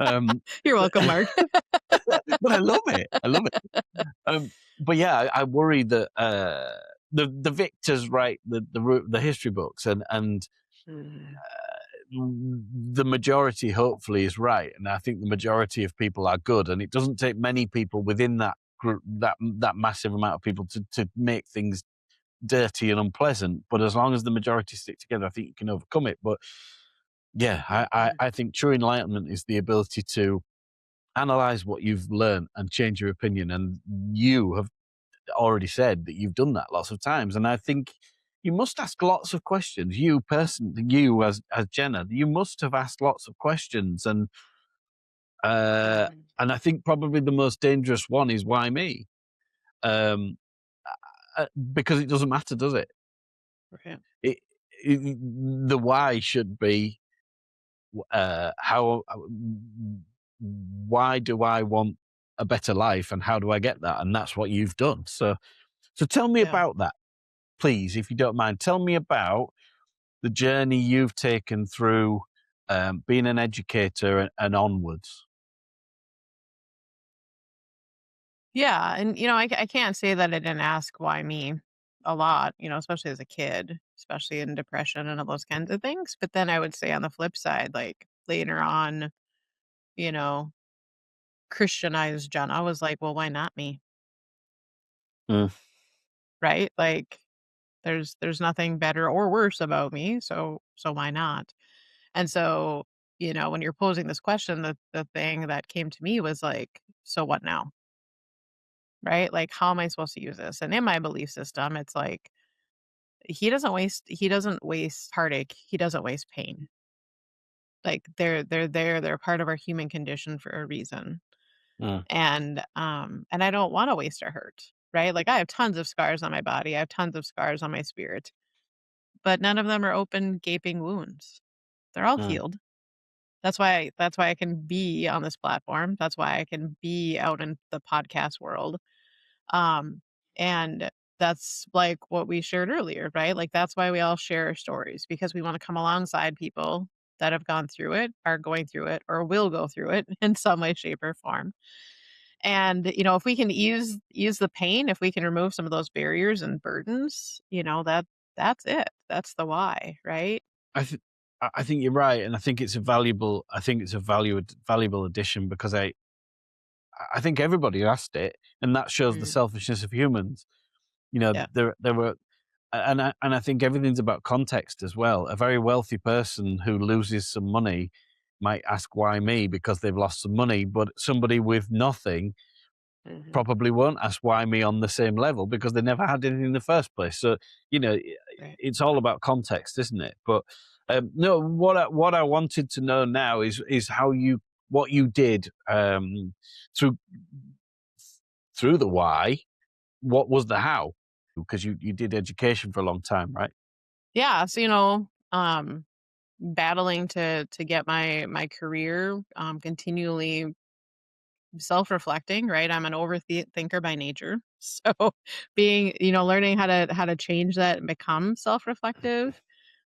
Um, You're but, welcome, Mark. but I love it. I love it. But yeah, I worry that the victors write the history books, and Mhm. the majority hopefully is right, and I think the majority of people are good, and it doesn't take many people within that group, that massive amount of people to make things dirty and unpleasant. But as long as the majority stick together, I think you can overcome it. But yeah, Mhm. I think true enlightenment is the ability to analyze what you've learned and change your opinion, and you have already said that you've done that lots of times, and I think you must ask lots of questions. You as Jenna, you must have asked lots of questions, Mhm. and I think probably the most dangerous one is why me? Um, because it doesn't matter, does it? Right. It, it the why should be how why do I want a better life and how do I get that? And that's what you've done. So tell me Yeah. about that, please, if you don't mind. Tell me about the journey you've taken through being an educator and onwards. Yeah, and, I can't say that I didn't ask why me a lot, especially as a kid, especially in depression and all those kinds of things, but then I would say on the flip side, like, later on, you know, Christianized Jenna was like, "Well, why not me?" Mm, Right? Like, there's nothing better or worse about me, so why not? And so, when you're posing this question, the thing that came to me was like, "So what now?" Right? Like, how am I supposed to use this? And in my belief system, it's like, he doesn't waste heartache, he doesn't waste pain. Like, they're there, they're part of our human condition for a reason. mm, And I don't wanna waste our hurt, right? Like, I have tons of scars on my body, I have tons of scars on my spirit, but none of them are open, gaping wounds. They're all mm, healed. That's why I can be on this platform, that's why I can be out in the podcast world. Um, and that's like what we shared earlier, right? Like that's why we all share our stories because we want to come alongside people that have gone through it, are going through it, or will go through it in some way, shape, or form. And, if we can ease the pain, if we can remove some of those barriers and burdens, that's it. That's the why, right? I th I think you're right, and I think it's a valuable addition because I think everybody asked it, and that shows the Mm, selfishness of humans. yeah, There were and I think everything's about context as well. A very wealthy person who loses some money might ask, "Why me?" because they've lost some money, but somebody with nothing mhm, probably won't ask why me on the same level because they never had anything in the first place. So, right. it's all about context, isn't it? But no, what I wanted to know now is how you what you did through through the why. What was the how? Because you did education for a long time, right? Yeah, so, battling to get my career, continually self-reflecting, right? I'm an overthinker by nature. So being, learning how to change that and become self-reflective,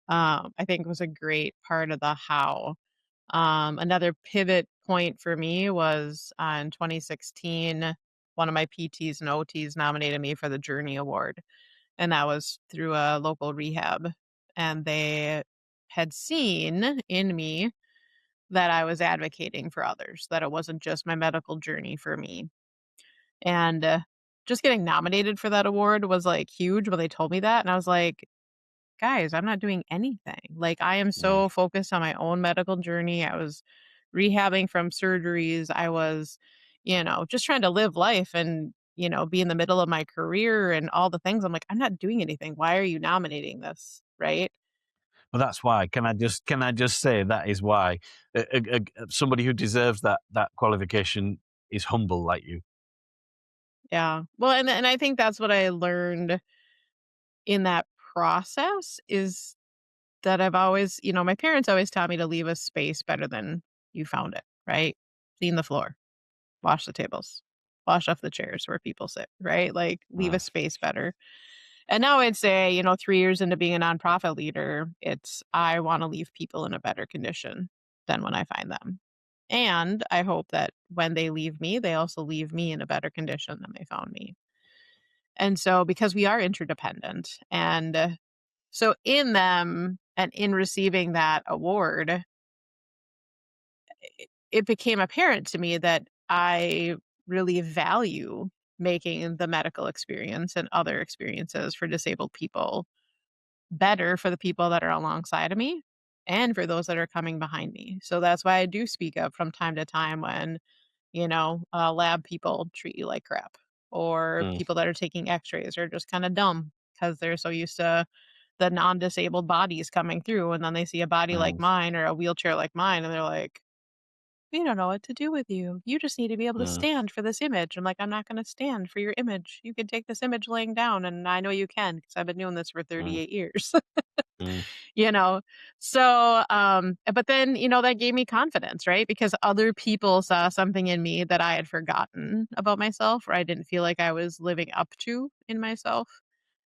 I think was a great part of the how. Another pivot point for me was in 2016, one of my PTs and OTs nominated me for the Journey Award, and that was through a local rehab. And they had seen in me that I was advocating for others, that it wasn't just my medical journey for me. And just getting nominated for that award was like huge when they told me that. And I was like, guys, I'm not doing anything. Like, I am Mm. so focused on my own medical journey. I was rehabbing from surgeries. I was, just trying to live life and, be in the middle of my career and all the things. I'm like, I'm not doing anything. Why are you nominating this? Right. Well, that's why. Can I just say that is why somebody who deserves that qualification is humble like you. Yeah. Well, and I think that's what I learned in that process is that I've always, my parents always taught me to leave a space better than you found it, right? Clean the floor, wash the tables, wash off the chairs where people sit, right? Like leave a Mm, space better. And now I'd say, 3 years into being a nonprofit leader, it's I want to leave people in a better condition than when I find them. And I hope that when they leave me, they also leave me in a better condition than they found me. And so because we are interdependent and so in them and in receiving that award, it became apparent to me that I really value making the medical experience and other experiences for disabled people better for the people that are alongside of me and for those that are coming behind me. So that's why I do speak up from time to time when, lab people treat you like crap or mm, people that are taking x-rays are just kind of dumb because they're so used to the non-disabled bodies coming through and then they see a body like mm, mine or a wheelchair like mine and they're like, we don't know what to do with you. You just need to be able to mm, stand for this image. I'm like, I'm not going to stand for your image. You can take this image laying down, and I know you can because I've been doing this for mm, 38 years. mm, you know, so, but then, that gave me confidence, right? Because other people saw something in me that I had forgotten about myself or I didn't feel like I was living up to in myself.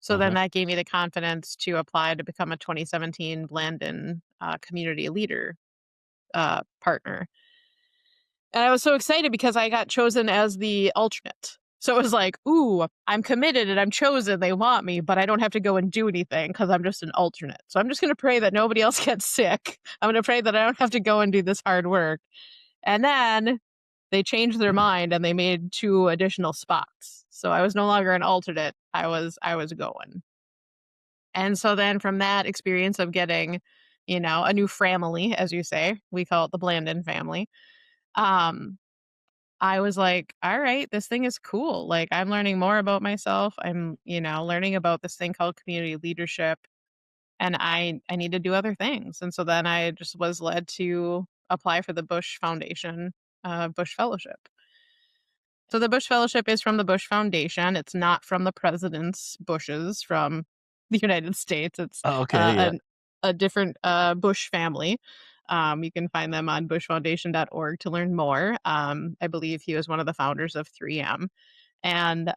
So then mhm. that gave me the confidence to apply to become a 2017 Blandon community leader partner. And I was so excited because I got chosen as the alternate. So it was like, ooh, I'm committed and I'm chosen. They want me, but I don't have to go and do anything because I'm just an alternate. So I'm just going to pray that nobody else gets sick. I'm going to pray that I don't have to go and do this hard work. And then they changed their mind and they made 2 additional spots. So I was no longer an alternate. I was going. And so then from that experience of getting, a new family, as you say, we call it the Blandon family. Um, I was like, "All right, this thing is cool." Like, I'm learning more about myself. I'm, learning about this thing called community leadership, and I need to do other things. And so then I just was led to apply for the Bush Foundation, Bush Fellowship. So the Bush Fellowship is from the Bush Foundation. It's not from the president's Bushes from the United States. It's Oh, okay, uh, yeah. an, a different Bush family. You can find them on bushfoundation.org to learn more. I believe he was one of the founders of 3M. And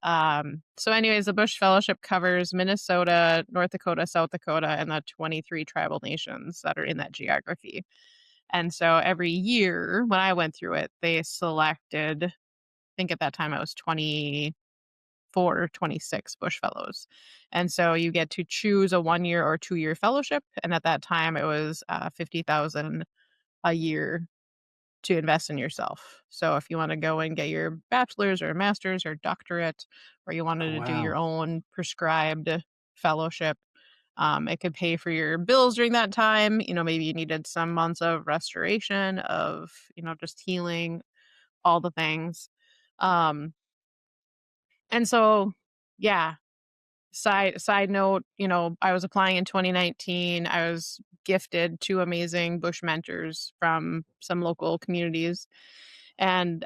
so, anyways, the Bush Fellowship covers Minnesota, North Dakota, South Dakota, and the 23 tribal nations that are in that geography. And so every year when I went through it, they selected think at that time I was 24 or 26 Bush Fellows. And so you get to choose a 1-year or 2-year fellowship. And at that time, it was 50,000 a year to invest in yourself. So if you want to go and get your bachelor's or master's or doctorate, or you wanted Oh, to do wow. your own prescribed fellowship, it could pay for your bills during that time. Maybe you needed some months of restoration, of, just healing, all the things. Um, and so, yeah, side note, I was applying in 2019. I was gifted 2 amazing bush mentors from some local communities, and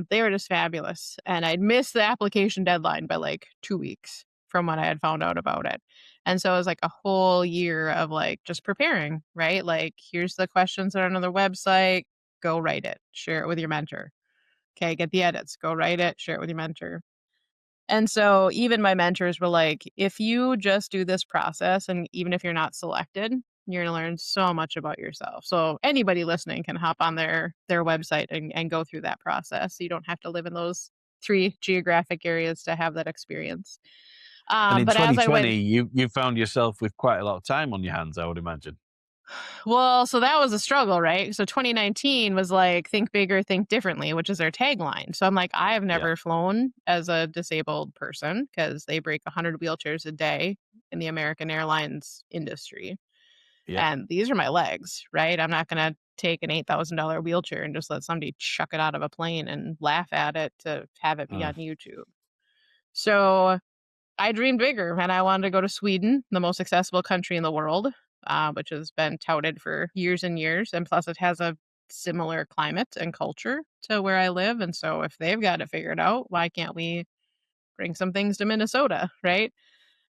they were just fabulous. And I'd missed the application deadline by like 2 weeks from when I had found out about it. And so it was like a whole year of like just preparing, right? Like, here's the questions that are on the website, go write it, share it with your mentor. Okay, get the edits, go write it, share it with your mentor. And so even my mentors were like, if you just do this process, and even if you're not selected, you're going to learn so much about yourself. So anybody listening can hop on their website and go through that process. You don't have to live in those 3 geographic areas to have that experience. And in But as I went 2020, you found yourself with quite a lot of time on your hands, I would imagine. Well, so that was a struggle, right? So 2019 was like, think bigger, think differently, which is their tagline. So I'm like, I have Yeah. never flown as a disabled person because they break 100 wheelchairs a day in the American Airlines industry. Yeah. And these are my legs, right? I'm not going to take an $8,000 wheelchair and just let somebody chuck it out of a plane and laugh at it to have it be Mm. on YouTube. So I dreamed bigger and I wanted to go to Sweden, the most accessible country in the world, which has been touted for years and years. And plus, it has a similar climate and culture to where I live. And so, if they've got it figured out, why can't we bring some things to Minnesota, right?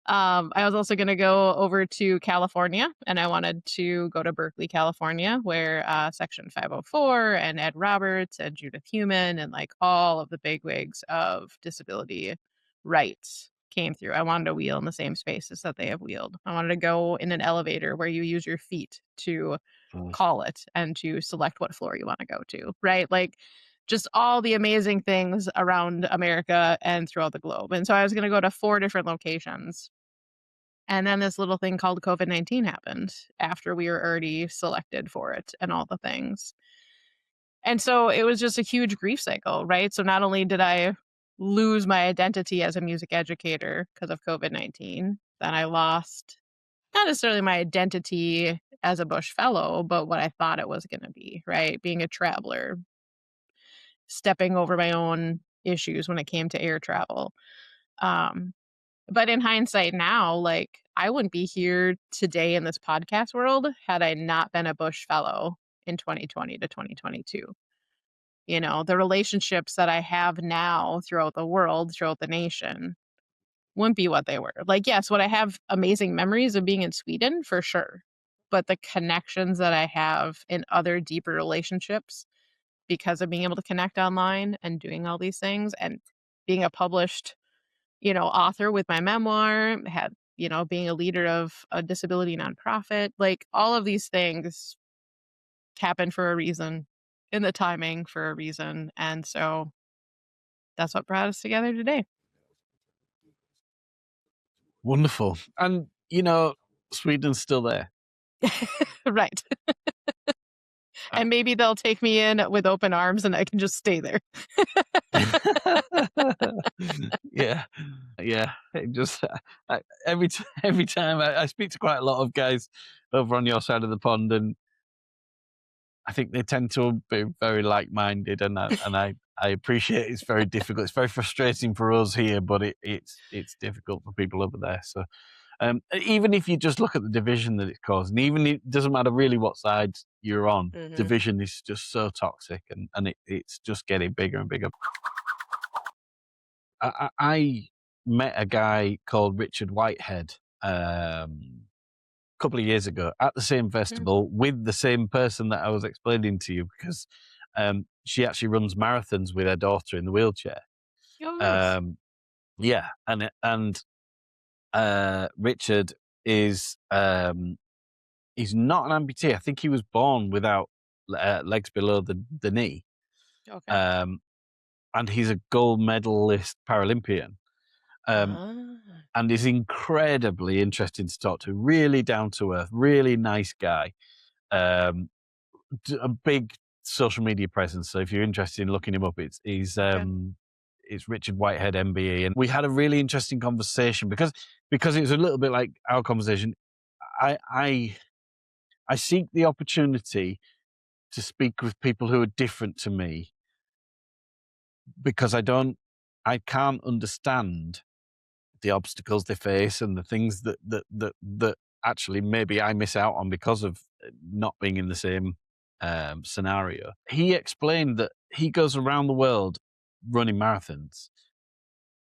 I was also going to go over to California, and I wanted to go to Berkeley, California, where Section 504 and Ed Roberts and Judith Heumann and like all of the bigwigs of disability rights came through. I wanted to wheel in the same spaces that they have wheeled. I wanted to go in an elevator where you use your feet to Mm. call it and to select what floor you want to go to, right? Like just all the amazing things around America and throughout the globe. And so I was going to go to 4 different locations. And then this little thing called COVID-19 happened after we were already selected for it and all the things. And so it was just a huge grief cycle, right? So not only did I lose my identity as a music educator because of COVID-19, then I lost not necessarily my identity as a Bush Fellow, but what I thought it was going to be, right? Being a traveler, stepping over my own issues when it came to air travel. Um, but in hindsight now, like I wouldn't be here today in this podcast world had I not been a Bush Fellow in 2020 to 2022. The relationships that I have now throughout the world, throughout the nation, wouldn't be what they were. Like, yes, would I have amazing memories of being in Sweden? For sure. But the connections that I have in other deeper relationships because of being able to connect online and doing all these things and being a published, author with my memoir, had, being a leader of a disability nonprofit, like all of these things happen for a reason in the timing for a reason. And so that's what brought us together today. Wonderful. And, Sweden's still there. Right. Uh, And maybe they'll take me in with open arms and I can just stay there. yeah. Yeah. It just every time I speak to quite a lot of guys over on your side of the pond, and I think they tend to be very like-minded, and I appreciate it's very difficult. It's very frustrating for us here, but it's difficult for people over there. So even if you just look at the division that it's caused, and even it doesn't matter really what side you're on, Mhm. division is just so toxic, and it's just getting bigger and bigger. I met a guy called Richard Whitehead a couple of years ago at the same Mm. festival with the same person that I was explaining to you, because she actually runs marathons with her daughter in the wheelchair. Oh, nice. Um, yeah, and Richard is he's not an amputee. I think he was born without legs below the knee. Okay. Um, and he's a gold medalist Paralympian. Ah, And is incredibly interesting to talk to. Really down to earth, really nice guy. Um, a big social media presence. So if you're interested in looking him up, okay. it's Richard Whitehead MBE, and we had a really interesting conversation because it was a little bit like our conversation. I I seek the opportunity to speak with people who are different to me because I can't understand the obstacles they face and the things that actually maybe I miss out on because of not being in the same scenario. He explained that he goes around the world running marathons.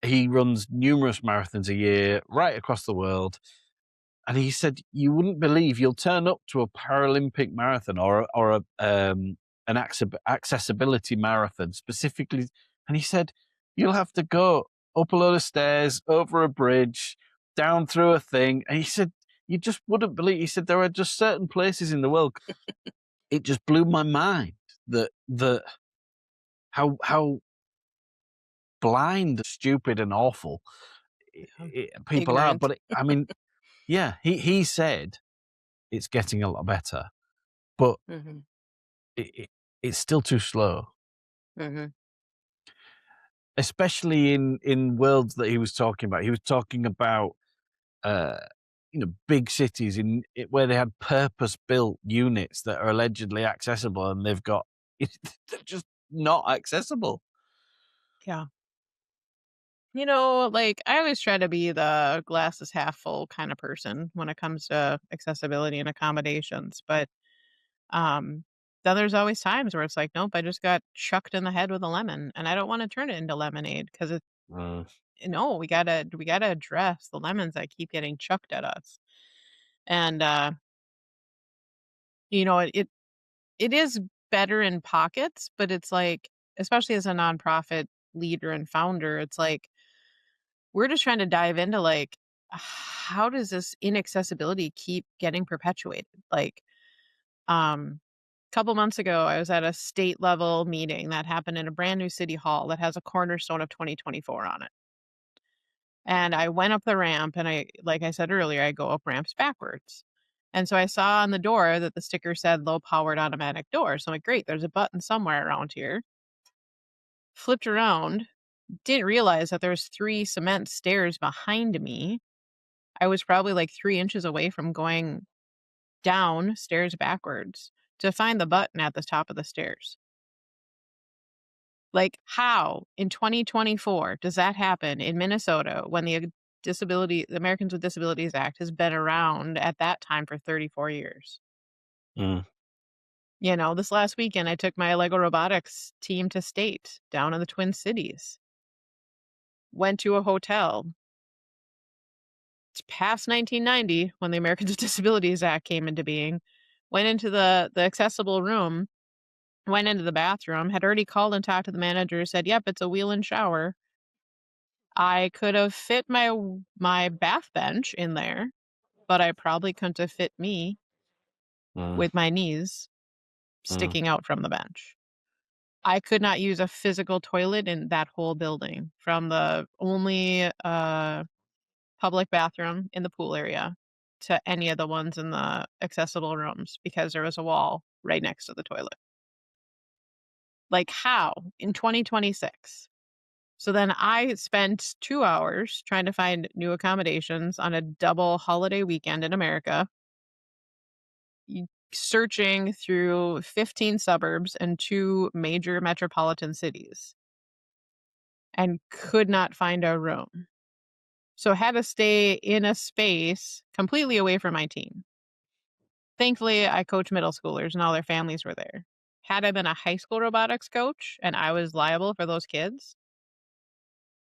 He runs numerous marathons a year right across the world. And he said, you wouldn't believe you'll turn up to a Paralympic marathon an accessibility marathon specifically. And he said, you'll have to go up a load of stairs, over a bridge, down through a thing. And he said, you just wouldn't believe. He said, there are just certain places in the world. It just blew my mind that how blind, stupid, and awful people are. Ignorant. But I mean, yeah, he said it's getting a lot better, but Hmm. it, it, it's still too slow, Hmm. especially in worlds that he was talking about. He was talking about uh, big cities where they had purpose built units that are allegedly accessible, and they've got they're just not accessible. Yeah. Like I always try to be the glass is half full kind of person when it comes to accessibility and accommodations. But um then there's always times where it's like, nope, I just got chucked in the head with a lemon and I don't want to turn it into lemonade because it Mm, no, we gotta address the lemons that keep getting chucked at us. And it is better in pockets, but it's like, especially as a nonprofit leader and founder, it's like we're just trying to dive into like how does this inaccessibility keep getting perpetuated? Like, couple months ago, I was at a state level meeting that happened in a brand new city hall that has a cornerstone of 2024 on it. And I went up the ramp and like I said earlier, I go up ramps backwards. And so I saw on the door that the sticker said low powered automatic door. So I'm like, great, there's a button somewhere around here. Flipped around, didn't realize that there's 3 cement stairs behind me. I was probably like 3 inches away from going down stairs backwards to find the button at the top of the stairs. Like, how in 2024 does that happen in Minnesota when the Americans with Disabilities Act has been around at that time for 34 years? mm, This last weekend, I took my Lego robotics team to state down in the Twin Cities, went to a hotel. It's past 1990 when the Americans with Disabilities Act came into being. Went into the accessible room, went into the bathroom, had already called and talked to the manager, said, "Yep, it's a wheel-in shower." I could have fit my bath bench in there, but I probably couldn't have fit me mm, with my knees mm, sticking out from the bench. I could not use a physical toilet in that whole building, from the only public bathroom in the pool area to any of the ones in the accessible rooms because there was a wall right next to the toilet. Like, how in 2026? So then I spent 2 hours trying to find new accommodations on a double holiday weekend in America, searching through 15 suburbs and 2 major metropolitan cities, and could not find a room. So had to stay in a space completely away from my team. Thankfully, I coach middle schoolers and all their families were there. Had I been a high school robotics coach and I was liable for those kids,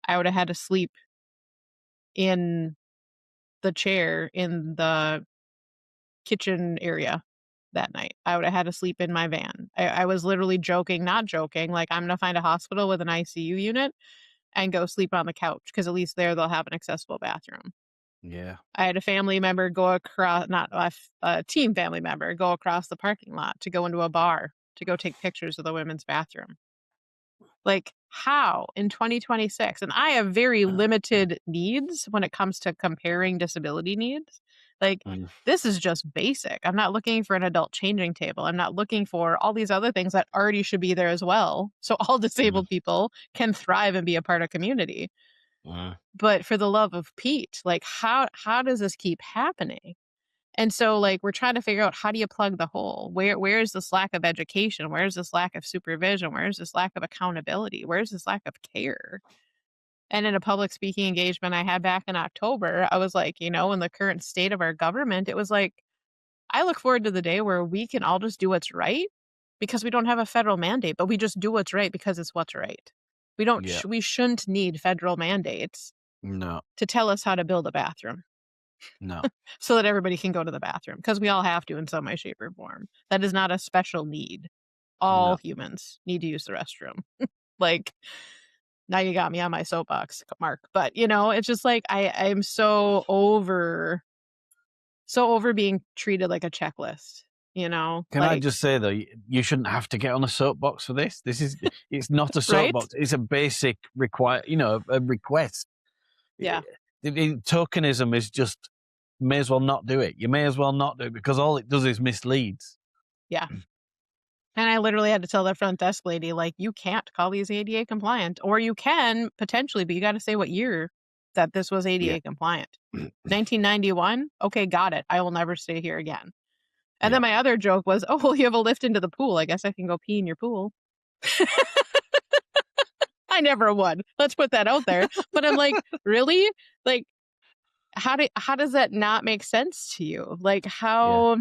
I would have had to sleep in the chair in the kitchen area that night. I would have had to sleep in my van. I was literally joking, not joking, like, I'm gonna find a hospital with an ICU unit and go sleep on the couch because at least there they'll have an accessible bathroom. yeah. I had a family member go across, not a team family member, go across the parking lot to go into a bar to go take pictures of the women's bathroom. Like, how in 2026? And I have very limited needs when it comes to comparing disability needs. Like, Mm, this is just basic. I'm not looking for an adult changing table. I'm not looking for all these other things that already should be there as well. So all mm, disabled people can thrive and be a part of community. mm. But for the love of Pete, like how does this keep happening? And so, like, we're trying to figure out, how do you plug the hole? Where is this lack of education? Where is this lack of supervision? Where is this lack of accountability? Where is this lack of care? And in a public speaking engagement I had back in October, I was like, in the current state of our government, it was like, I look forward to the day where we can all just do what's right because we don't have a federal mandate, but we just do what's right because it's what's right. We don't. Yeah. We shouldn't need federal mandates No. to tell us how to build a bathroom No. so that everybody can go to the bathroom, because we all have to in some way, shape, or form. That is not a special need. All No. humans need to use the restroom. Like, now you got me on my soapbox, Mark. But it's just like I'm so over being treated like a checklist. Can I Like, just say though, you shouldn't have to get on a soapbox for this. It's not a right? soapbox. It's a basic a request. Yeah, Tokenism is just, may as well not do it. You may as well not do it because all it does is misleads. yeah. And I literally had to tell the front desk lady, like, you can't call these ADA compliant, or you can potentially, but you got to say what year that this was Yeah. ADA compliant. 1991. Okay, got it. I will never stay here again. And Yeah. then my other joke was, oh, well, you have a lift into the pool. I guess I can go pee in your pool. I never would. Let's put that out there. But I'm like, really? Like, how does that not make sense to you? Like, Yeah.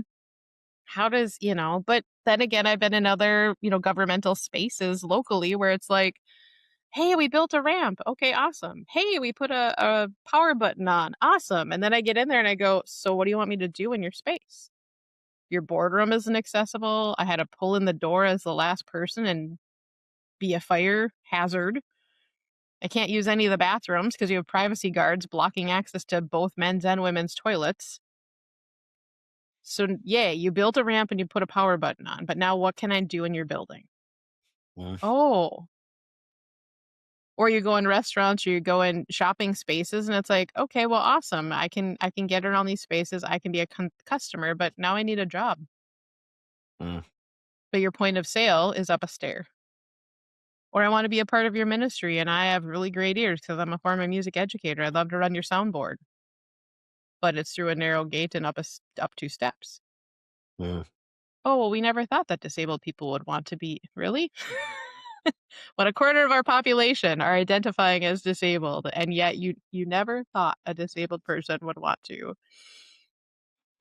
how does, but then again, I've been in other, governmental spaces locally where it's like, hey, we built a ramp. Okay, awesome. Hey, we put a power button on. Awesome. And then I get in there and I go, so what do you want me to do in your space? Your boardroom isn't accessible. I had to pull in the door as the last person and be a fire hazard. I can't use any of the bathrooms because you have privacy guards blocking access to both men's and women's toilets. So, yeah, you built a ramp and you put a power button on, but now what can I do in your building? Mm. Oh, or you go in restaurants or you go in shopping spaces and it's like, okay, well, awesome. I can get around these spaces. I can be a customer, but now I need a job. Mm. But your point of sale is up a stair. Or I want to be a part of your ministry and I have really great ears because I'm a former music educator. I'd love to run your soundboard. But it's through a narrow gate and up 2 steps. Mm. Oh, well, we never thought that disabled people would want to be. Really? When a quarter of our population are identifying as disabled, and yet you never thought a disabled person would want to.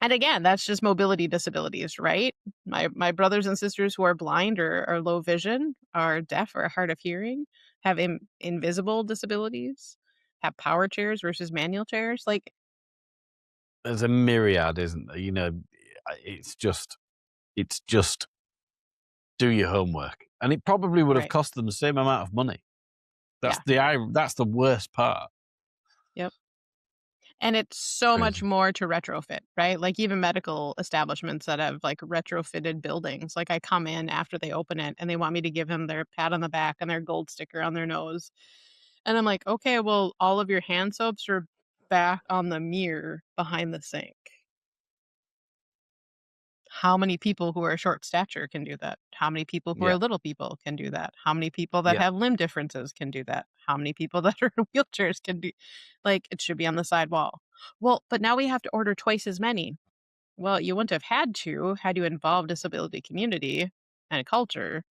And again, that's just mobility disabilities, right? My brothers and sisters who are blind or low vision, are deaf or hard of hearing, have invisible disabilities, have power chairs versus manual chairs. Like, There's a myriad, isn't there? It's just do your homework, and it probably would have right. cost them the same amount of money. Yeah. That's the worst part. Yep. And it's so much Crazy. more to retrofit, right? Like, even medical establishments that have like retrofitted buildings. Like, I come in after they open it and they want me to give him their pat on the back and their gold sticker on their nose. And I'm like, okay, well, all of your hand soaps are back on the mirror behind the sink. How many people who are short stature can do that? How many people who Yeah. are little people can do that? How many people that Yeah. have limb differences can do that? How many people that are in wheelchairs can do, like, it should be on the side wall. Well, but now we have to order twice as many. Well, you wouldn't have had to had you involved disability community and culture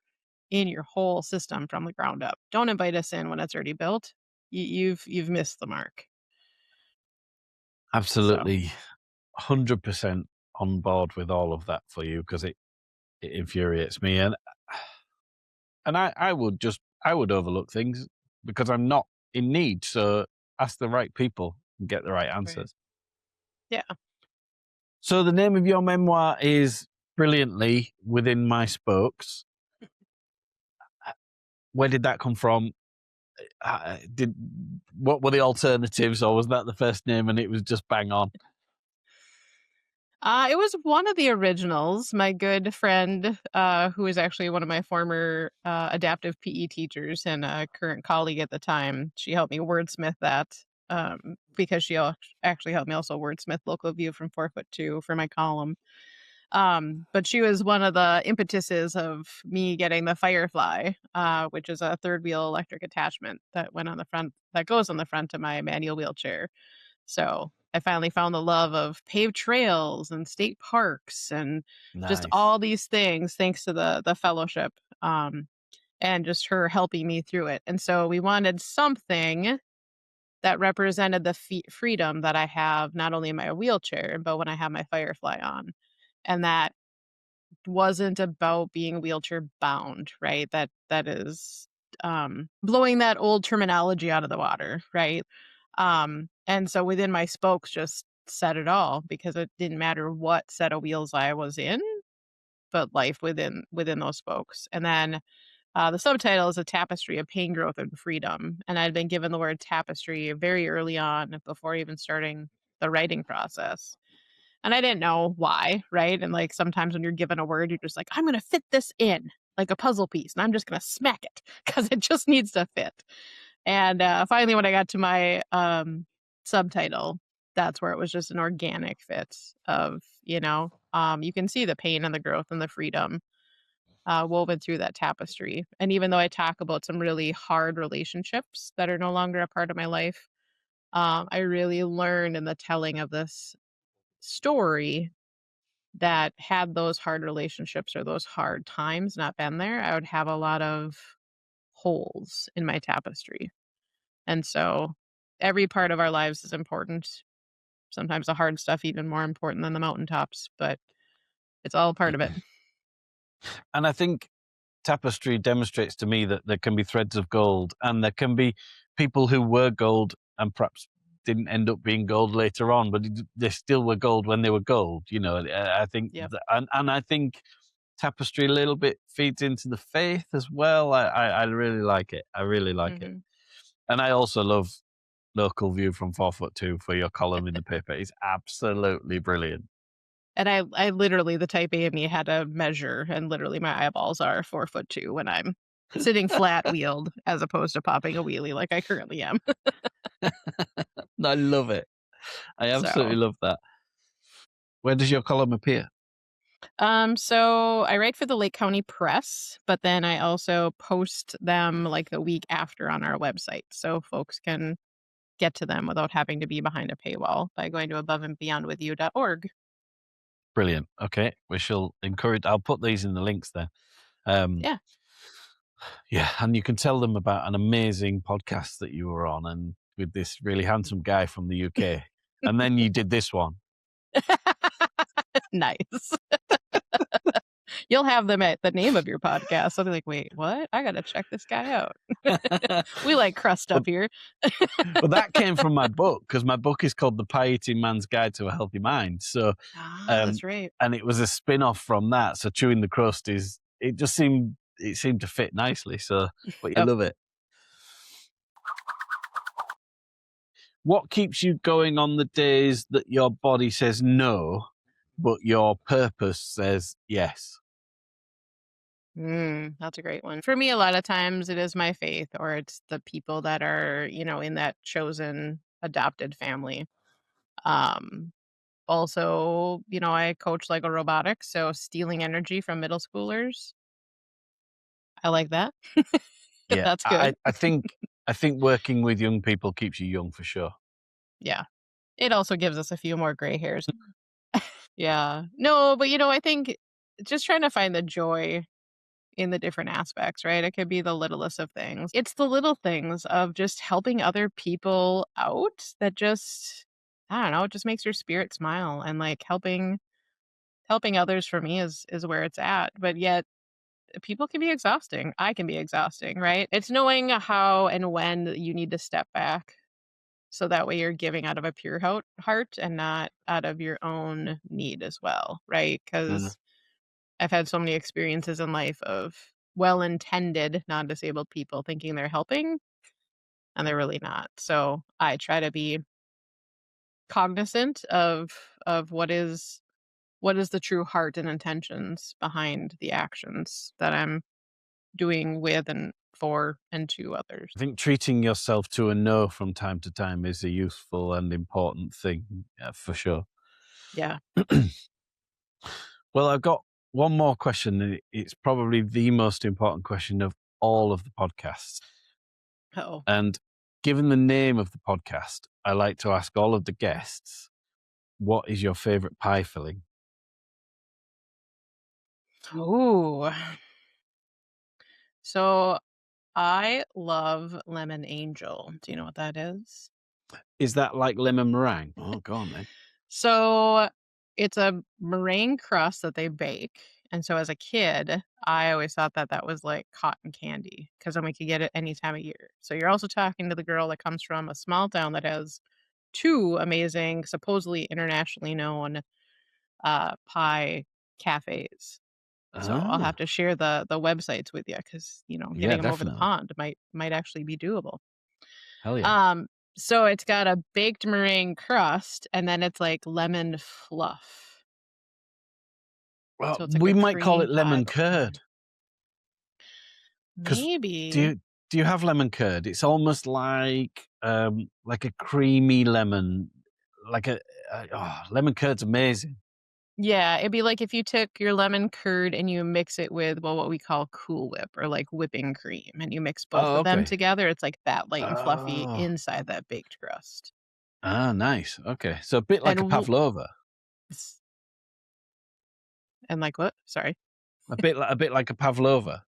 in your whole system from the ground up. Don't invite us in when it's already built. You've missed the mark. So, Absolutely, 100% on board with all of that for you because it infuriates me, and I would overlook things because I'm not in need. So ask the right people and get the right right. answers. Yeah. So the name of your memoir is brilliantly Within My Spokes. Where did that come from? What were the alternatives, or was that the first name and it was just bang on? It was one of the originals. My good friend, who is actually one of my former adaptive PE teachers and a current colleague at the time, she helped me wordsmith that because actually helped me also wordsmith Local View from 4'2" for my column. But she was one of the impetuses of me getting the Firefly, which is a third wheel electric attachment that went on the front, that goes on the front of my manual wheelchair. So I finally found the love of paved trails and state parks and just Nice. all these things thanks to the fellowship, and just her helping me through it. And so we wanted something that represented the freedom that I have not only in my wheelchair, but when I have my Firefly on. And that wasn't about being wheelchair bound, right? That is blowing that old terminology out of the water, right? And so within my spokes just said it all because it didn't matter what set of wheels I was in, but life within those spokes. And then the subtitle is A Tapestry of Pain, Growth, and Freedom. And I'd been given the word tapestry very early on before even starting the writing process. And I didn't know why, right? And, like, sometimes when you're given a word, you're just like, "I'm gonna fit this in like a puzzle piece, and I'm just gonna smack it because it just needs to fit." And, finally, when I got to my, subtitle, that's where it was just an organic fit of, you can see the pain and the growth and the freedom, woven through that tapestry. And even though I talk about some really hard relationships that are no longer a part of my life, I really learned in the telling of this story that had those hard relationships or those hard times not been there, I would have a lot of holes in my tapestry. And so every part of our lives is important. Sometimes the hard stuff even more important than the mountaintops, but it's all a part of it. And I think tapestry demonstrates to me that there can be threads of gold, and there can be people who were gold and perhaps didn't end up being gold later on, but they still were gold when they were gold. I think, Yep. and I think tapestry a little bit feeds into the faith as well. I really like it. I really like it, Mhm. and I also love Local View from 4'2" for your column in the paper. It's absolutely brilliant. And I literally, the type A of me had to measure, and literally my eyeballs are 4'2" when I'm sitting flat wheeled as opposed to popping a wheelie like I currently am. I love it. I absolutely So love that. Where does your column appear? So I write for the Lake County Press, but then I also post them like the week after on our website so folks can get to them without having to be behind a paywall by going to aboveandbeyondwithyou.org. Brilliant. Okay, we shall encourage. I'll put these in the links there. Um, Yeah. yeah, and you can tell them about an amazing podcast that you were on, and with this really handsome guy from the UK, and then you did this one. Nice. You'll have them at the name of your podcast. They'll be like, wait, what? I got to check this guy out. We like crust but up here. but that came from my book, because my book is called The Pie Eating Man's Guide to a Healthy Mind. So, Ah, um, that's right. and it was a spin off from that. So, chewing the crust it seemed to fit nicely. So, but you Yep. love it. What keeps you going on the days that your body says no, but your purpose says yes? That's a great one. For me, a lot of times it is my faith or it's the people that are, in that chosen adopted family. Um, Also, I coach Lego robotics, so stealing energy from middle schoolers, I like that. Yeah, That's I, good. I I think I think working with young people keeps you young for sure. Yeah. It also gives us a few more gray hairs. Yeah. No, but I think just trying to find the joy in the different aspects, right? It could be the littlest of things. It's the little things of just helping other people out that just I don't know, it just makes your spirit smile and like helping others for me is where it's at. But yet people can be exhausting. I can be exhausting, right? It's knowing how and when you need to step back so that way you're giving out of a pure heart and not out of your own need as well, right? Mm. Because I've had so many experiences in life of well-intended non-disabled people thinking they're helping and they're really not. So I try to be cognizant of what is what is the true heart and intentions behind the actions that I'm doing with and for and to others. I think treating yourself to a no from time to time is a useful and important thing, for sure. Yeah. Well, I've got one more question, and it's probably the most important question of all of the podcasts. Oh. And given the name of the podcast, I like to ask all of the guests, what is your favorite pie filling? Ooh. So I love lemon angel. Do you know what that is? Is that like lemon meringue? Oh, go on then. So it's a meringue crust that they bake. And so as a kid, I always thought that that was like cotton candy because then we could get it any time of year. So you're also talking to the girl that comes from a small town that has two amazing, supposedly internationally known pie cafes. So I'll have Ah, to share the websites with you because yeah, getting them over the definitely. pond might actually be doable. Hell yeah. Um, so it's got a baked meringue crust, and then it's like lemon fluff. Well, So it's like we a might call cream it pie, lemon but with lemon. curd because do Maybe. do you have lemon curd? It's almost like a creamy lemon, like lemon curd's amazing. Yeah, it'd be like if you took your lemon curd and you mix it with, well, what we call Cool Whip or like whipping cream, and you mix both Oh, of them okay. together. It's like that light and fluffy Oh, inside that baked crust. nice. Okay, so a bit like And a pavlova, and like what? Sorry, a bit like a pavlova.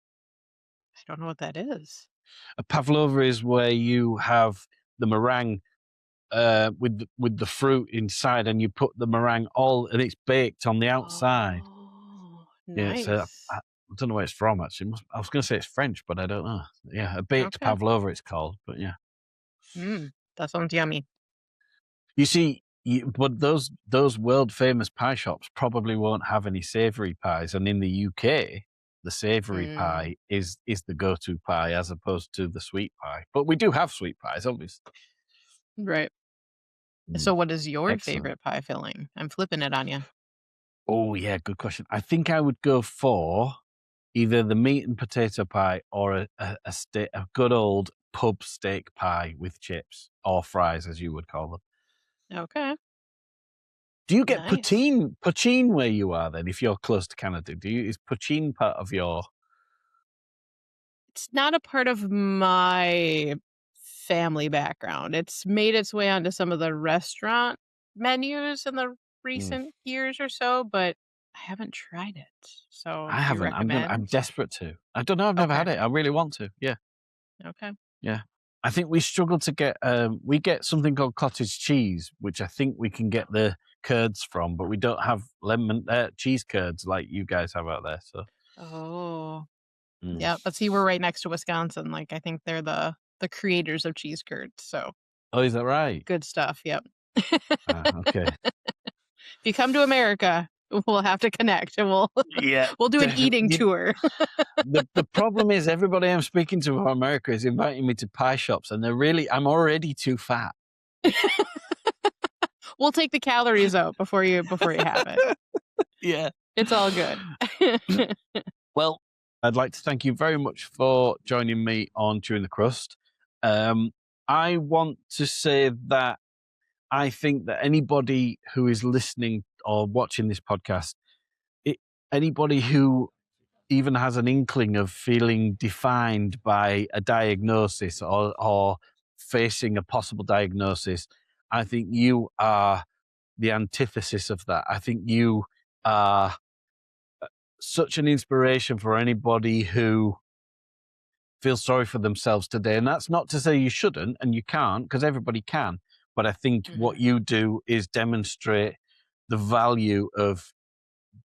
I don't know what that is. A pavlova is where you have the meringue with the fruit inside, and you put the meringue all, and it's baked on the outside. Oh, Yeah, it's I nice. don't know where it's from actually. I was going to say it's French, but I don't know. Yeah, a baked Okay. pavlova it's called, but yeah. That sounds yummy. You see, but those world famous pie shops probably won't have any savoury pies, and in the UK, the savoury Mm, pie is the go to pie as opposed to the sweet pie. But we do have sweet pies, obviously. right. Mm, So what is your excellent. favorite pie filling? I'm flipping it on you. Oh yeah, good question. I think I would go for either the meat and potato pie or a good old pub steak pie with chips or fries, as you would call them. Okay. Do you get Nice. poutine where you are then? If you're close to Canada, is poutine part of your? It's not a part of my family background. It's made its way onto some of the restaurant menus in the Mm, recent years or so, but I haven't tried it. So I do you haven't. I'm recommend? desperate to. I don't know. I've never Okay. had it. I really want to. Yeah, Okay. yeah. I think we struggle to get. We get something called cottage cheese, which I think we can get the curds from, but we don't have lemon cheese curds like you guys have out there. So. Oh. Mm. Yeah, but see, we're right next to Wisconsin. Like I think they're the creators of cheese curds. So Oh, is that right? good stuff. Yep. Okay. If you come to America, we'll have to connect and we'll Yeah, we'll do an eating definitely. tour. The problem is everybody I'm speaking to from America is inviting me to pie shops, and I'm already too fat. We'll take the calories out before you have it. Yeah. It's all good. Well, I'd like to thank you very much for joining me on Chewing the Crust. Um, I want to say that I think that anybody who is listening or watching this podcast, it, anybody who even has an inkling of feeling defined by a diagnosis or facing a possible diagnosis, I think you are the antithesis of that. I think you are such an inspiration for anybody who feels sorry for themselves today. And that's not to say you shouldn't and you can't, because everybody can. But I think what Mhm. you do is demonstrate the value of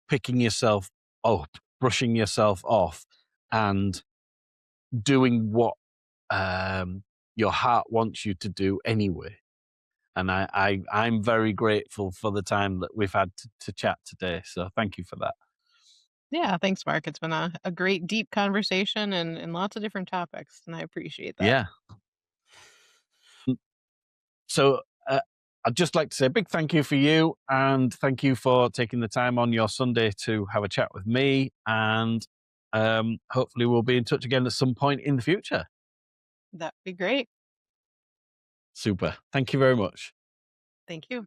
picking yourself up, brushing yourself off, and doing what your heart wants you to do anyway. And I'm very grateful for the time that we've had to chat today. So thank you for that. Yeah, thanks, Mark. It's been a great deep conversation and lots of different topics, and I appreciate that. Yeah. So uh, I'd just like to say a big thank you for you, and thank you for taking the time on your Sunday to have a chat with me. And hopefully we'll be in touch again at some point in the future. That'd be great. Super. Thank you very much. Thank you.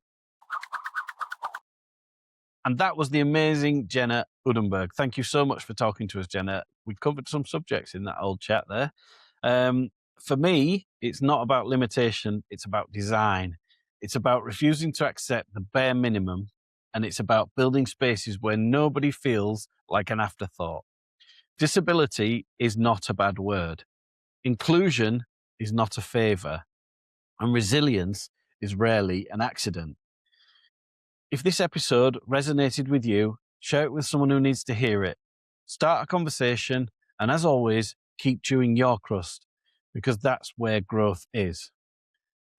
And that was the amazing Jenna Udenberg. Thank you so much for talking to us, Jenna. We covered some subjects in that old chat there. For me, it's not about limitation, it's about design. It's about refusing to accept the bare minimum, and it's about building spaces where nobody feels like an afterthought. Disability is not a bad word. Inclusion is not a favor. And resilience is rarely an accident. If this episode resonated with you, share it with someone who needs to hear it. Start a conversation, and as always, keep chewing your crust, because that's where growth is.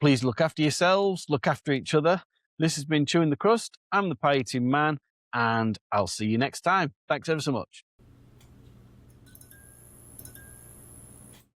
Please look after yourselves, look after each other. This has been Chewing the Crust. I'm the Pie Eating Man, and I'll see you next time. Thanks ever so much.